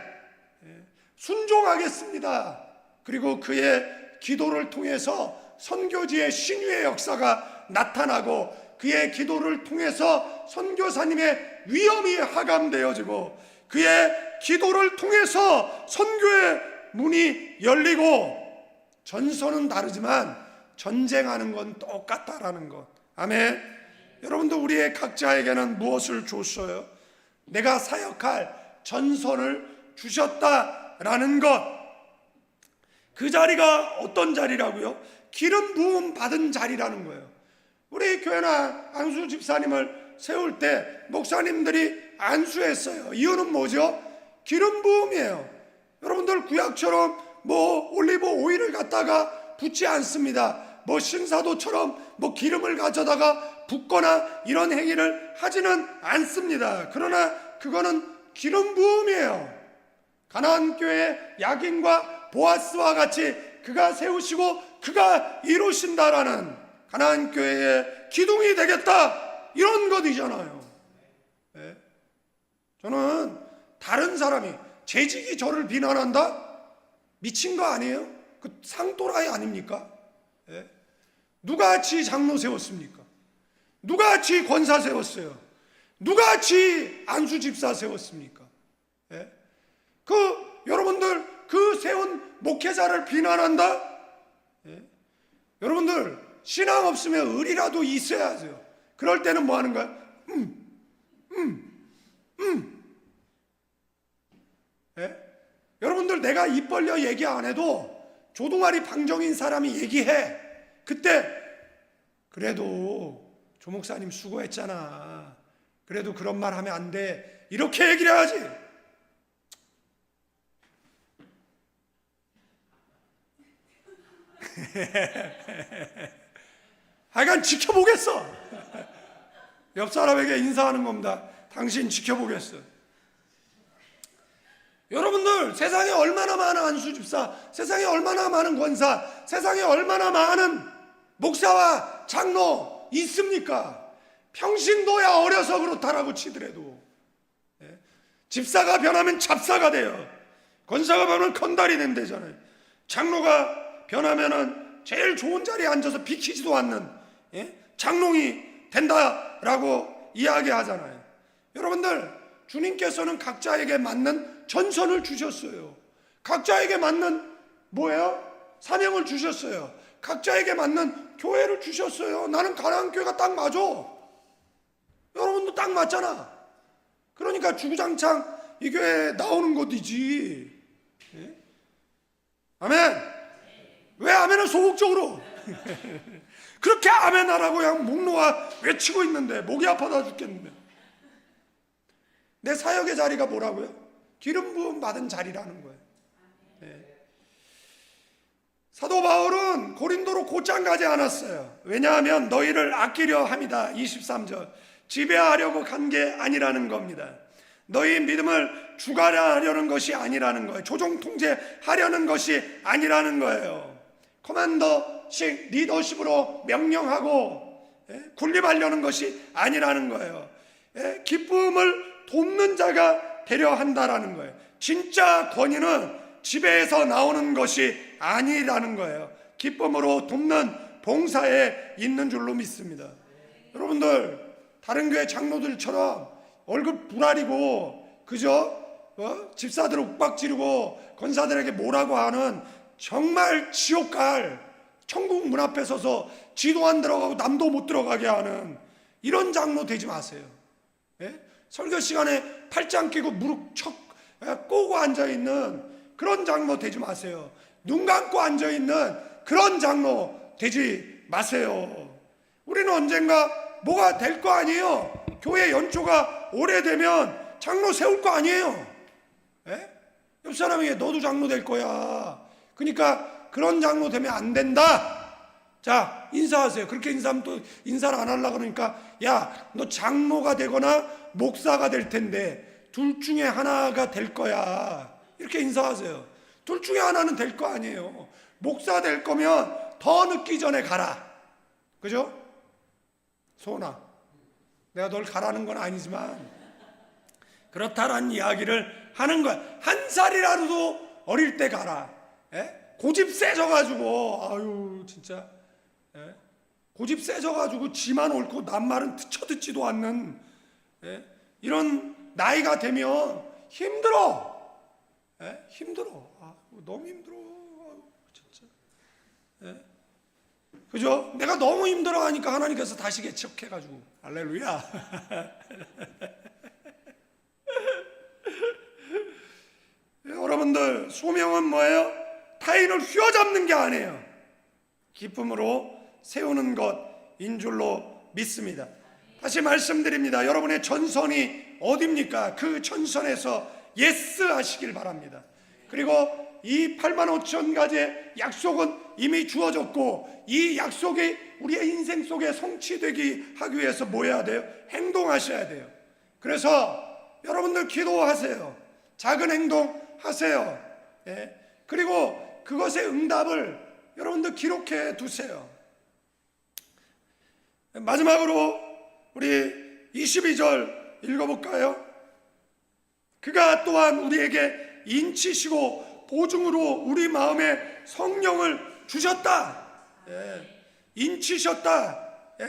순종하겠습니다. 그리고 그의 기도를 통해서 선교지의 신유의 역사가 나타나고 그의 기도를 통해서 선교사님의 위험이 하감되어지고 그의 기도를 통해서 선교의 문이 열리고 전선은 다르지만 전쟁하는 건 똑같다라는 것. 아멘. 여러분도 우리의 각자에게는 무엇을 줬어요? 내가 사역할 전선을 주셨다라는 것. 그 자리가 어떤 자리라고요? 기름 부음 받은 자리라는 거예요. 우리 교회나 안수 집사님을 세울 때 목사님들이 안수했어요. 이유는 뭐죠? 기름 부음이에요. 여러분들 구약처럼 뭐 올리브 오일을 갖다가 붓지 않습니다. 뭐 신사도처럼 뭐 기름을 가져다가 붓거나 이런 행위를 하지는 않습니다. 그러나 그거는 기름 부음이에요. 가나안 교회의 야긴과 보아스와 같이 그가 세우시고 그가 이루신다라는 가나안 교회의 기둥이 되겠다, 이런 것이잖아요. 네. 저는 다른 사람이 재직이 저를 비난한다? 미친 거 아니에요? 그 상또라이 아닙니까? 네. 누가 지 장로 세웠습니까? 누가 지 권사 세웠어요? 누가 지 안수 집사 세웠습니까? 네. 여러분들 그 세운 목회자를 비난한다? 네. 여러분들 신앙 없으면 의리라도 있어야죠. 그럴 때는 뭐 하는 거야? 네? 여러분들 내가 입 벌려 얘기 안 해도 조동아리 방정인 사람이 얘기해. 그때 그래도 조 목사님 수고했잖아, 그래도 그런 말 하면 안 돼, 이렇게 얘기를 해야지. 하여간 지켜보겠어. 옆 사람에게 인사하는 겁니다. 당신 지켜보겠어. 여러분들 세상에 얼마나 많은 안수집사, 세상에 얼마나 많은 권사, 세상에 얼마나 많은 목사와 장로 있습니까? 평신도야 어려서 그렇다라고 치더라도 집사가 변하면 잡사가 돼요. 권사가 변하면 건달이 된대잖아요. 장로가 변하면은 제일 좋은 자리에 앉아서 비키지도 않는 장롱이 된다라고 이야기하잖아요. 여러분들 주님께서는 각자에게 맞는 전선을 주셨어요. 각자에게 맞는 뭐예요? 사명을 주셨어요. 각자에게 맞는 교회를 주셨어요. 나는 가나안 교회가 딱 맞아. 여러분도 딱 맞잖아. 그러니까 주구장창 이 교회에 나오는 것이지. 아멘. 왜 아멘을 소극적으로 그렇게 아멘하라고 그냥 목 놓아 외치고 있는데 목이 아파다 죽겠는데. 내 사역의 자리가 뭐라고요? 기름 부음 받은 자리라는 거예요. 네. 사도 바울은 고린도로 곧장 가지 않았어요. 왜냐하면 너희를 아끼려 함이다. 23절. 지배하려고 간 게 아니라는 겁니다. 너희 믿음을 주관하려는 것이 아니라는 거예요. 조종 통제하려는 것이 아니라는 거예요. 커맨더식 리더십으로 명령하고 군림하려는 것이 아니라는 거예요. 기쁨을 돕는 자가 되려 한다라는 거예요. 진짜 권위는 지배에서 나오는 것이 아니라는 거예요. 기쁨으로 돕는 봉사에 있는 줄로 믿습니다. 여러분들 다른 교회 장로들처럼 얼굴 부라리고 그저 집사들을 욱박지르고 권사들에게 뭐라고 하는 정말 지옥 갈 천국 문 앞에 서서 지도 안 들어가고 남도 못 들어가게 하는 이런 장로 되지 마세요. 설교 시간에 팔짱 끼고 무릎 척 꼬고 앉아있는 그런 장로 되지 마세요. 눈 감고 앉아있는 그런 장로 되지 마세요. 우리는 언젠가 뭐가 될 거 아니에요. 교회 연초가 오래되면 장로 세울 거 아니에요. 옆 사람에게 너도 장로 될 거야. 그러니까 그런 장로 되면 안 된다. 자, 인사하세요. 그렇게 인사하면 또 인사를 안 하려고 그러니까, 야, 너 장로가 되거나 목사가 될 텐데 둘 중에 하나가 될 거야. 이렇게 인사하세요. 둘 중에 하나는 될 거 아니에요. 목사 될 거면 더 늦기 전에 가라. 그죠? 소은아, 내가 널 가라는 건 아니지만 그렇다라는 이야기를 하는 거야. 한 살이라도 어릴 때 가라. 예? 고집 세져가지고, 아유 진짜, 예? 고집 세져가지고 지만 옳고 남말은 쳐듣지도 않는, 예? 이런 나이가 되면 힘들어. 예? 힘들어. 아, 너무 힘들어. 아유, 진짜. 예? 그죠? 내가 너무 힘들어 하니까 하나님께서 다시 개척해가지고, 할렐루야. 여러분들, 소명은 뭐예요? 타인을 휘어잡는 게 아니에요. 기쁨으로 세우는 것인 줄로 믿습니다. 다시 말씀드립니다. 여러분의 전선이 어디입니까? 그 전선에서 예스 하시길 바랍니다. 그리고 이 8만 5천 가지의 약속은 이미 주어졌고, 이 약속이 우리의 인생 속에 성취되기 하기 위해서 뭐 해야 돼요? 행동하셔야 돼요. 그래서 여러분들 기도하세요. 작은 행동 하세요. 예. 그리고 그것의 응답을 여러분들 기록해 두세요. 마지막으로 우리 22절 읽어볼까요? 그가 또한 우리에게 인치시고 보증으로 우리 마음에 성령을 주셨다. 예. 인치셨다. 예.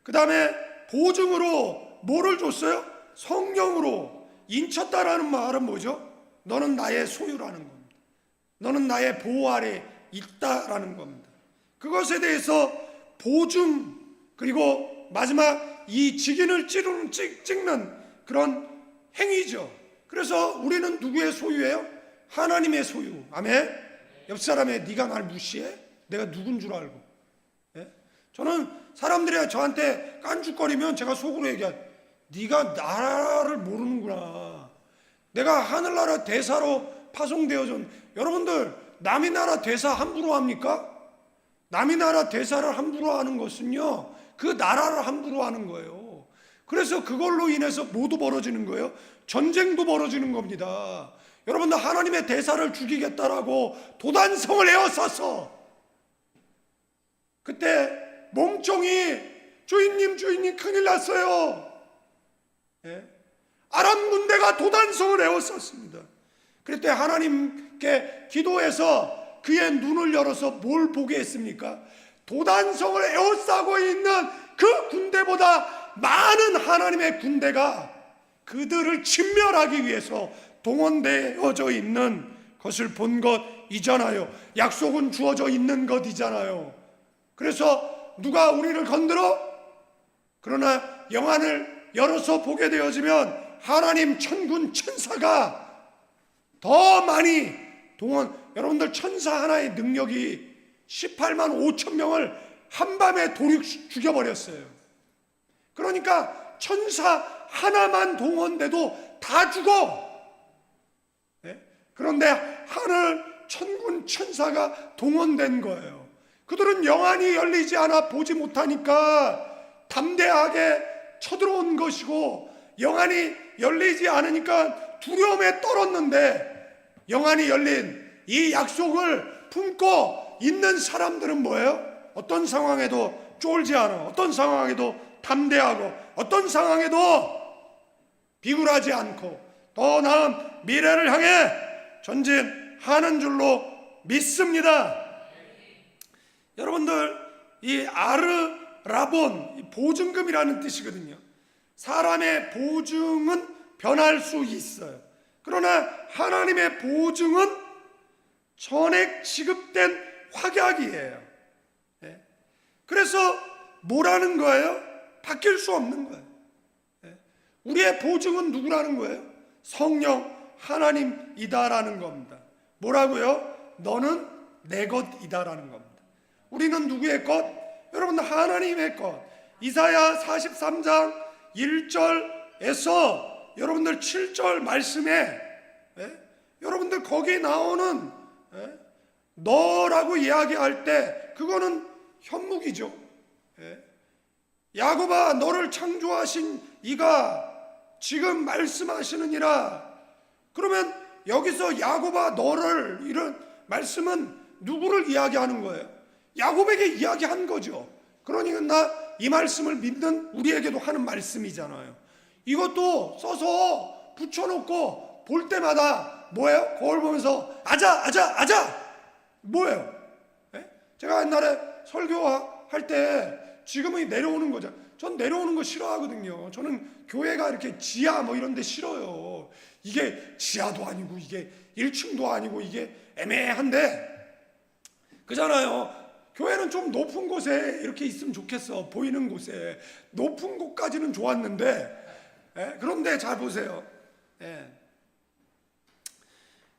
그 다음에 보증으로 뭐를 줬어요? 성령으로. 인쳤다라는 말은 뭐죠? 너는 나의 소유라는 겁니다. 너는 나의 보호 아래 있다라는 겁니다. 그것에 대해서 보증, 그리고 마지막 이 직인을 찍는 그런 행위죠. 그래서 우리는 누구의 소유예요? 하나님의 소유. 아멘. 옆 사람의 네가 날 무시해? 내가 누군 줄 알고. 예? 저는 사람들이 저한테 깐죽거리면 제가 속으로 얘기해요. 네가 나라를 모르는구나. 내가 하늘나라 대사로 파송되어져. 여러분들, 남의 나라 대사 함부로 합니까? 남의 나라 대사를 함부로 하는 것은요, 그 나라를 함부로 하는 거예요. 그래서 그걸로 인해서 뭐도 벌어지는 거예요? 전쟁도 벌어지는 겁니다. 여러분들, 하나님의 대사를 죽이겠다라고 도단성을 에워싸서 그때 몽종이 주인님 큰일 났어요. 예? 아람 군대가 도단성을 에워쌌습니다. 그때 하나님께 기도해서 그의 눈을 열어서 뭘 보게 했습니까? 도단성을 에워싸고 있는 그 군대보다 많은 하나님의 군대가 그들을 진멸하기 위해서 동원되어져 있는 것을 본 것이잖아요. 약속은 주어져 있는 것이잖아요. 그래서 누가 우리를 건드려? 그러나 영안을 열어서 보게 되어지면 하나님 천군 천사가 더 많이 여러분들, 천사 하나의 능력이 18만 5천 명을 한밤에 도륙 죽여버렸어요. 그러니까 천사 하나만 동원돼도 다 죽어. 네? 그런데 하늘 천군 천사가 동원된 거예요. 그들은 영안이 열리지 않아 보지 못하니까 담대하게 쳐들어온 것이고, 영안이 열리지 않으니까 두려움에 떨었는데, 영안이 열린 이 약속을 품고 있는 사람들은 뭐예요? 어떤 상황에도 쫄지 않아. 어떤 상황에도 담대하고, 어떤 상황에도 비굴하지 않고 더 나은 미래를 향해 전진하는 줄로 믿습니다. 여러분들, 이 아르라본, 보증금이라는 뜻이거든요. 사람의 보증은 변할 수 있어요. 그러나 하나님의 보증은 전액 지급된 확약이에요. 예? 그래서 뭐라는 거예요? 바뀔 수 없는 거예요. 예? 우리의 보증은 누구라는 거예요? 성령 하나님이다라는 겁니다. 뭐라고요? 너는 내 것이다라는 겁니다. 우리는 누구의 것? 여러분, 하나님의 것. 이사야 43장 1절에서 여러분들 7절 말씀에, 여러분들 거기에 나오는 너라고 이야기할 때 그거는 현묵이죠. 예. 야곱아, 너를 창조하신 이가 지금 말씀하시느니라. 그러면 여기서 야곱아 너를, 이런 말씀은 누구를 이야기하는 거예요? 야곱에게 이야기한 거죠. 그러니까 이 말씀을 믿는 우리에게도 하는 말씀이잖아요. 이것도 써서 붙여놓고 볼 때마다 뭐예요? 거울 보면서 아자 뭐예요? 예? 제가 옛날에 설교할 때 지금은 내려오는 거죠. 전 내려오는 거 싫어하거든요. 저는 교회가 이렇게 지하 뭐 이런 데 싫어요. 이게 지하도 아니고 이게 1층도 아니고 이게 애매한데, 그잖아요. 교회는 좀 높은 곳에 이렇게 있으면 좋겠어. 보이는 곳에. 높은 곳까지는 좋았는데, 예? 그런데 잘 보세요. 예.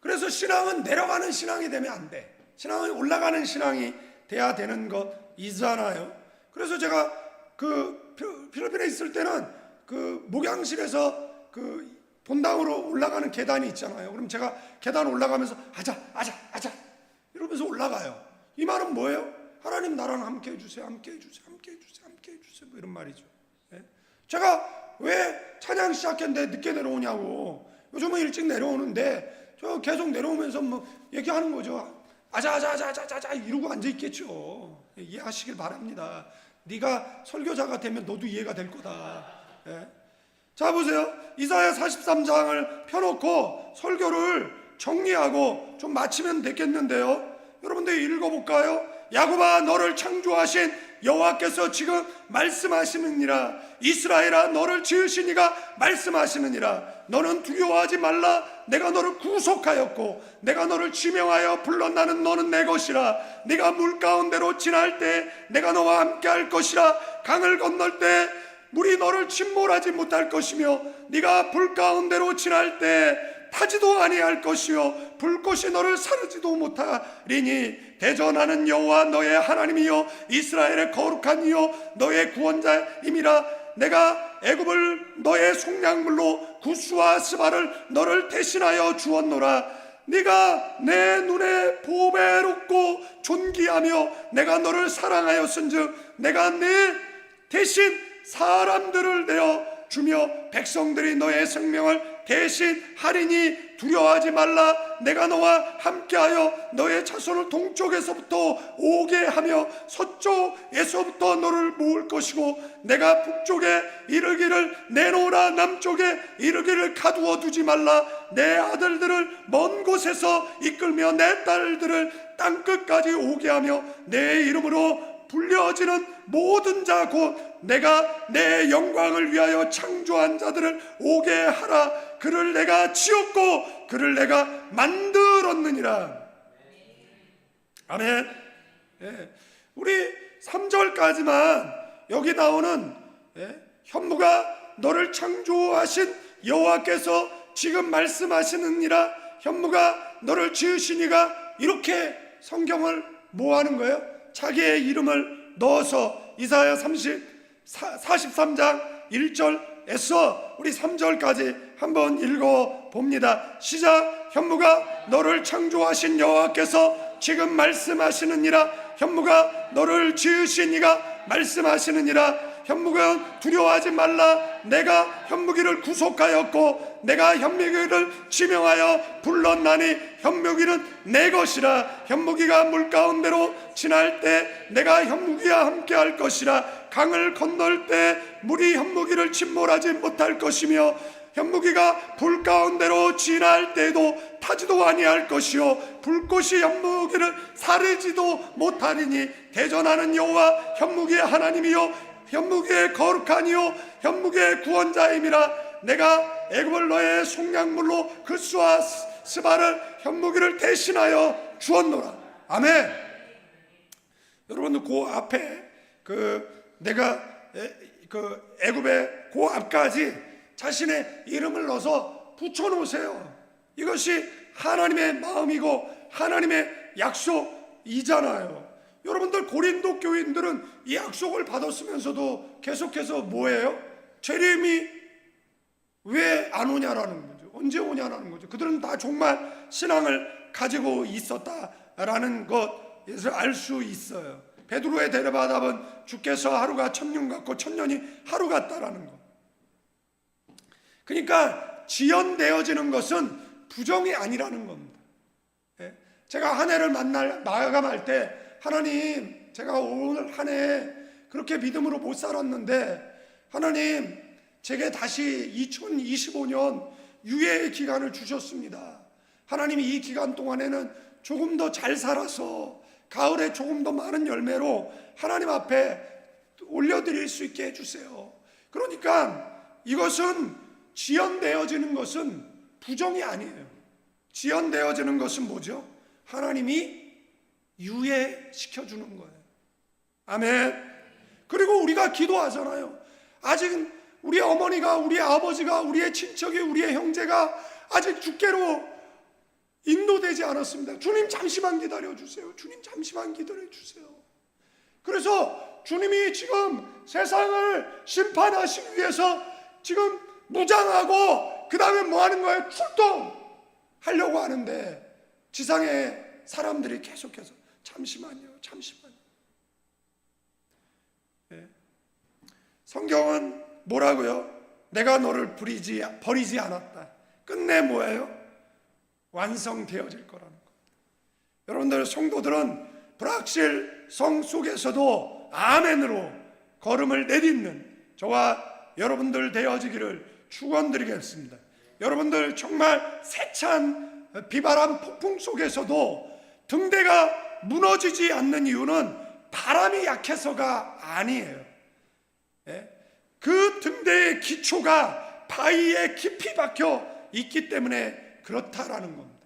그래서 신앙은 내려가는 신앙이 되면 안 돼. 신앙은 올라가는 신앙이 돼야 되는 것이잖아요. 그래서 제가 그 필리핀에 있을 때는 그 목양실에서 그 본당으로 올라가는 계단이 있잖아요. 그럼 제가 계단 올라가면서 아자 이러면서 올라가요. 이 말은 뭐예요? 하나님 나랑 함께 해주세요. 함께 해주세요. 뭐 이런 말이죠. 예? 제가 왜 찬양 시작했는데 늦게 내려오냐고. 요즘은 일찍 내려오는데 저 계속 내려오면서 뭐 얘기하는 거죠. 아자 이러고 앉아 있겠죠. 이해하시길 바랍니다. 네가 설교자가 되면 너도 이해가 될 거다. 예? 자 보세요. 이사야 43장을 펴놓고 설교를 정리하고 좀 마치면 되겠는데요. 여러분들 읽어볼까요? 야곱아 너를 창조하신 여호와께서 지금 말씀하시느니라. 이스라엘아 너를 지으신 이가 말씀하시느니라. 너는 두려워하지 말라. 내가 너를 구속하였고 내가 너를 지명하여 불렀나는 너는 내 것이라. 네가 물 가운데로 지날 때 내가 너와 함께 할 것이라. 강을 건널 때 물이 너를 침몰하지 못할 것이며 네가 불 가운데로 지날 때 타지도 아니할 것이요 불꽃이 너를 사르지도 못하리니 대전하는 여호와 너의 하나님이요 이스라엘의 거룩한 이요 너의 구원자임이라. 내가 애굽을 너의 속량물로 구스와 스바를 너를 대신하여 주었노라. 네가 내 눈에 보배롭고 존귀하며 내가 너를 사랑하였은즉 내가 네 대신 사람들을 내어 주며 백성들이 너의 생명을 대신 하리니 두려워하지 말라. 내가 너와 함께하여 너의 자손을 동쪽에서부터 오게 하며 서쪽에서부터 너를 모을 것이고 내가 북쪽에 이르기를 내놓으라. 남쪽에 이르기를 가두어 두지 말라. 내 아들들을 먼 곳에서 이끌며 내 딸들을 땅끝까지 오게 하며 내 이름으로 불려지는 모든 자 곧 내가 내 영광을 위하여 창조한 자들을 오게 하라. 그를 내가 지었고 그를 내가 만들었느니라. 아멘. 예. 우리 3절까지만 여기 나오는 현무가 너를 창조하신 여호와께서 지금 말씀하시느니라. 현무가 너를 지으시니가 이렇게 성경을 뭐 하는 거예요? 자기의 이름을 넣어서 이사야 43장 1절에서 우리 3절까지 한번 읽어봅니다. 시작. 현무가 너를 창조하신 여호와께서 지금 말씀하시느니라. 현무가 너를 지으신 이가 말씀하시느니라. 현무가 두려워하지 말라. 내가 현무기를 구속하였고 내가 현무기를 지명하여 불렀나니 현무기는 내 것이라. 현무기가 물가운데로 지날 때 내가 현무기와 함께 할 것이라. 강을 건널 때 물이 현무기를 침몰하지 못할 것이며 현무기가 불 가운데로 지날 때도 타지도 아니할 것이요 불꽃이 현무기를 사르지도 못하리니 대전하는 여호와 현무기의 하나님이요 현무기의 거룩하니요 현무기의 구원자임이라. 내가 애굽을 너의 속량물로 그스와 스바를 현무기를 대신하여 주었노라. 아멘. 여러분들 그 앞에 내가 애굽의 그 앞까지 자신의 이름을 넣어서 붙여놓으세요. 이것이 하나님의 마음이고 하나님의 약속이잖아요. 여러분들 고린도 교인들은 이 약속을 받았으면서도 계속해서 뭐예요? 재림이 왜 안 오냐라는 거죠. 언제 오냐라는 거죠. 그들은 다 정말 신앙을 가지고 있었다라는 것을 알 수 있어요. 베드로의 데려받아본 주께서 하루가 1000년 같고 1000년이 하루 같다라는 것. 그러니까 지연되어지는 것은 부정이 아니라는 겁니다. 제가 한 해를 마감할 때 하나님, 제가 오늘 한 해 그렇게 믿음으로 못 살았는데 하나님, 제게 다시 2025년 유예의 기간을 주셨습니다. 하나님이 이 기간 동안에는 조금 더 잘 살아서 가을에 조금 더 많은 열매로 하나님 앞에 올려드릴 수 있게 해주세요. 그러니까 이것은 지연되어지는 것은 부정이 아니에요. 지연되어지는 것은 뭐죠? 하나님이 유예시켜주는 거예요. 아멘. 그리고 우리가 기도하잖아요. 아직 우리 어머니가, 우리 아버지가, 우리의 친척이, 우리의 형제가 아직 주께로 인도되지 않았습니다. 주님 잠시만 기다려주세요. 주님 잠시만 기다려주세요. 그래서 주님이 지금 세상을 심판하시기 위해서 지금 무장하고 그 다음에 뭐 하는 거예요? 출동하려고 하는데 지상의 사람들이 계속해서 잠시만요, 잠시만요. 성경은 뭐라고요? 내가 너를 버리지 않았다. 끝내 뭐예요? 완성되어질 거라는 겁니다. 여러분들 성도들은 불확실성 속에서도 아멘으로 걸음을 내딛는 저와 여러분들 되어지기를 축원드리겠습니다. 여러분들 정말 세찬 비바람 폭풍 속에서도 등대가 무너지지 않는 이유는 바람이 약해서가 아니에요. 그 등대의 기초가 바위에 깊이 박혀 있기 때문에 그렇다라는 겁니다.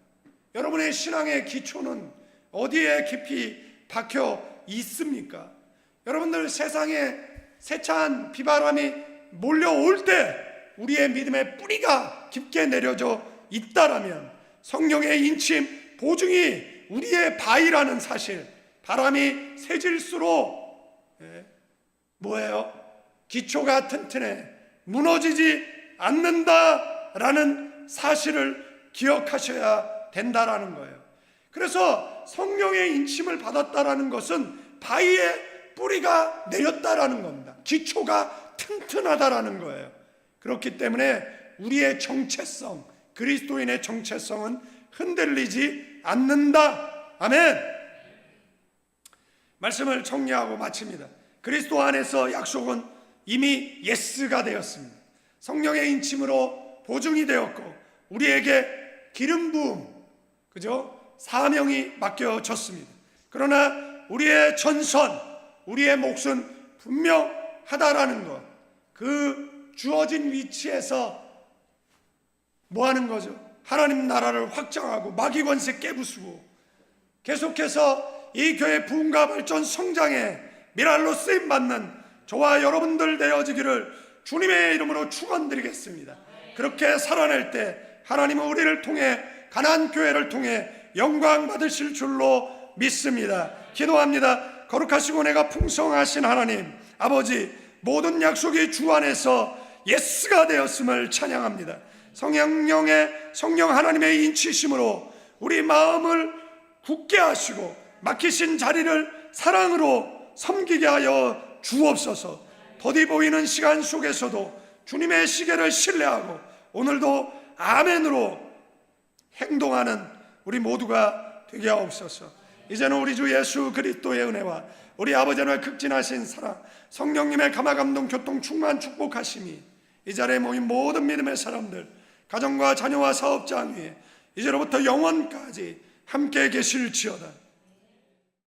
여러분의 신앙의 기초는 어디에 깊이 박혀 있습니까? 여러분들 세상에 세찬 비바람이 몰려올 때 우리의 믿음의 뿌리가 깊게 내려져 있다라면 성령의 인침, 보증이 우리의 바위라는 사실, 바람이 세질수록 뭐예요? 기초가 튼튼해 무너지지 않는다라는 사실을 기억하셔야 된다라는 거예요. 그래서 성령의 인침을 받았다라는 것은 바위에 뿌리가 내렸다라는 겁니다. 기초가 튼튼하다라는 거예요. 그렇기 때문에 우리의 정체성, 그리스도인의 정체성은 흔들리지 않는다. 아멘. 말씀을 정리하고 마칩니다. 그리스도 안에서 약속은 이미 예스가 되었습니다. 성령의 인침으로 보증이 되었고 우리에게 기름 부음, 그죠? 사명이 맡겨졌습니다. 그러나 우리의 전선, 우리의 몫은 분명하다라는 것, 그 주어진 위치에서 뭐 하는 거죠? 하나님 나라를 확장하고 마귀 권세 깨부수고 계속해서 이 교회 부흥과 발전 성장에 미랄로 쓰임받는 저와 여러분들 되어지기를 주님의 이름으로 축원드리겠습니다. 그렇게 살아낼 때 하나님은 우리를 통해 가나안 교회를 통해 영광 받으실 줄로 믿습니다. 기도합니다. 거룩하시고 내가 풍성하신 하나님 아버지, 모든 약속이 주 안에서 예스가 되었음을 찬양합니다. 성령 하나님의 인치심으로 우리 마음을 굳게 하시고 막히신 자리를 사랑으로 섬기게 하여 주옵소서. 더디 보이는 시간 속에서도 주님의 시계를 신뢰하고 오늘도 아멘으로 행동하는 우리 모두가 되게 하옵소서. 이제는 우리 주 예수 그리스도의 은혜와 우리 아버지 하나님의 극진하신 사랑, 성령님의 감화감동 교통 충만 축복하심이 이 자리에 모인 모든 믿음의 사람들, 가정과 자녀와 사업장 위에 이제로부터 영원까지 함께 계실지어다.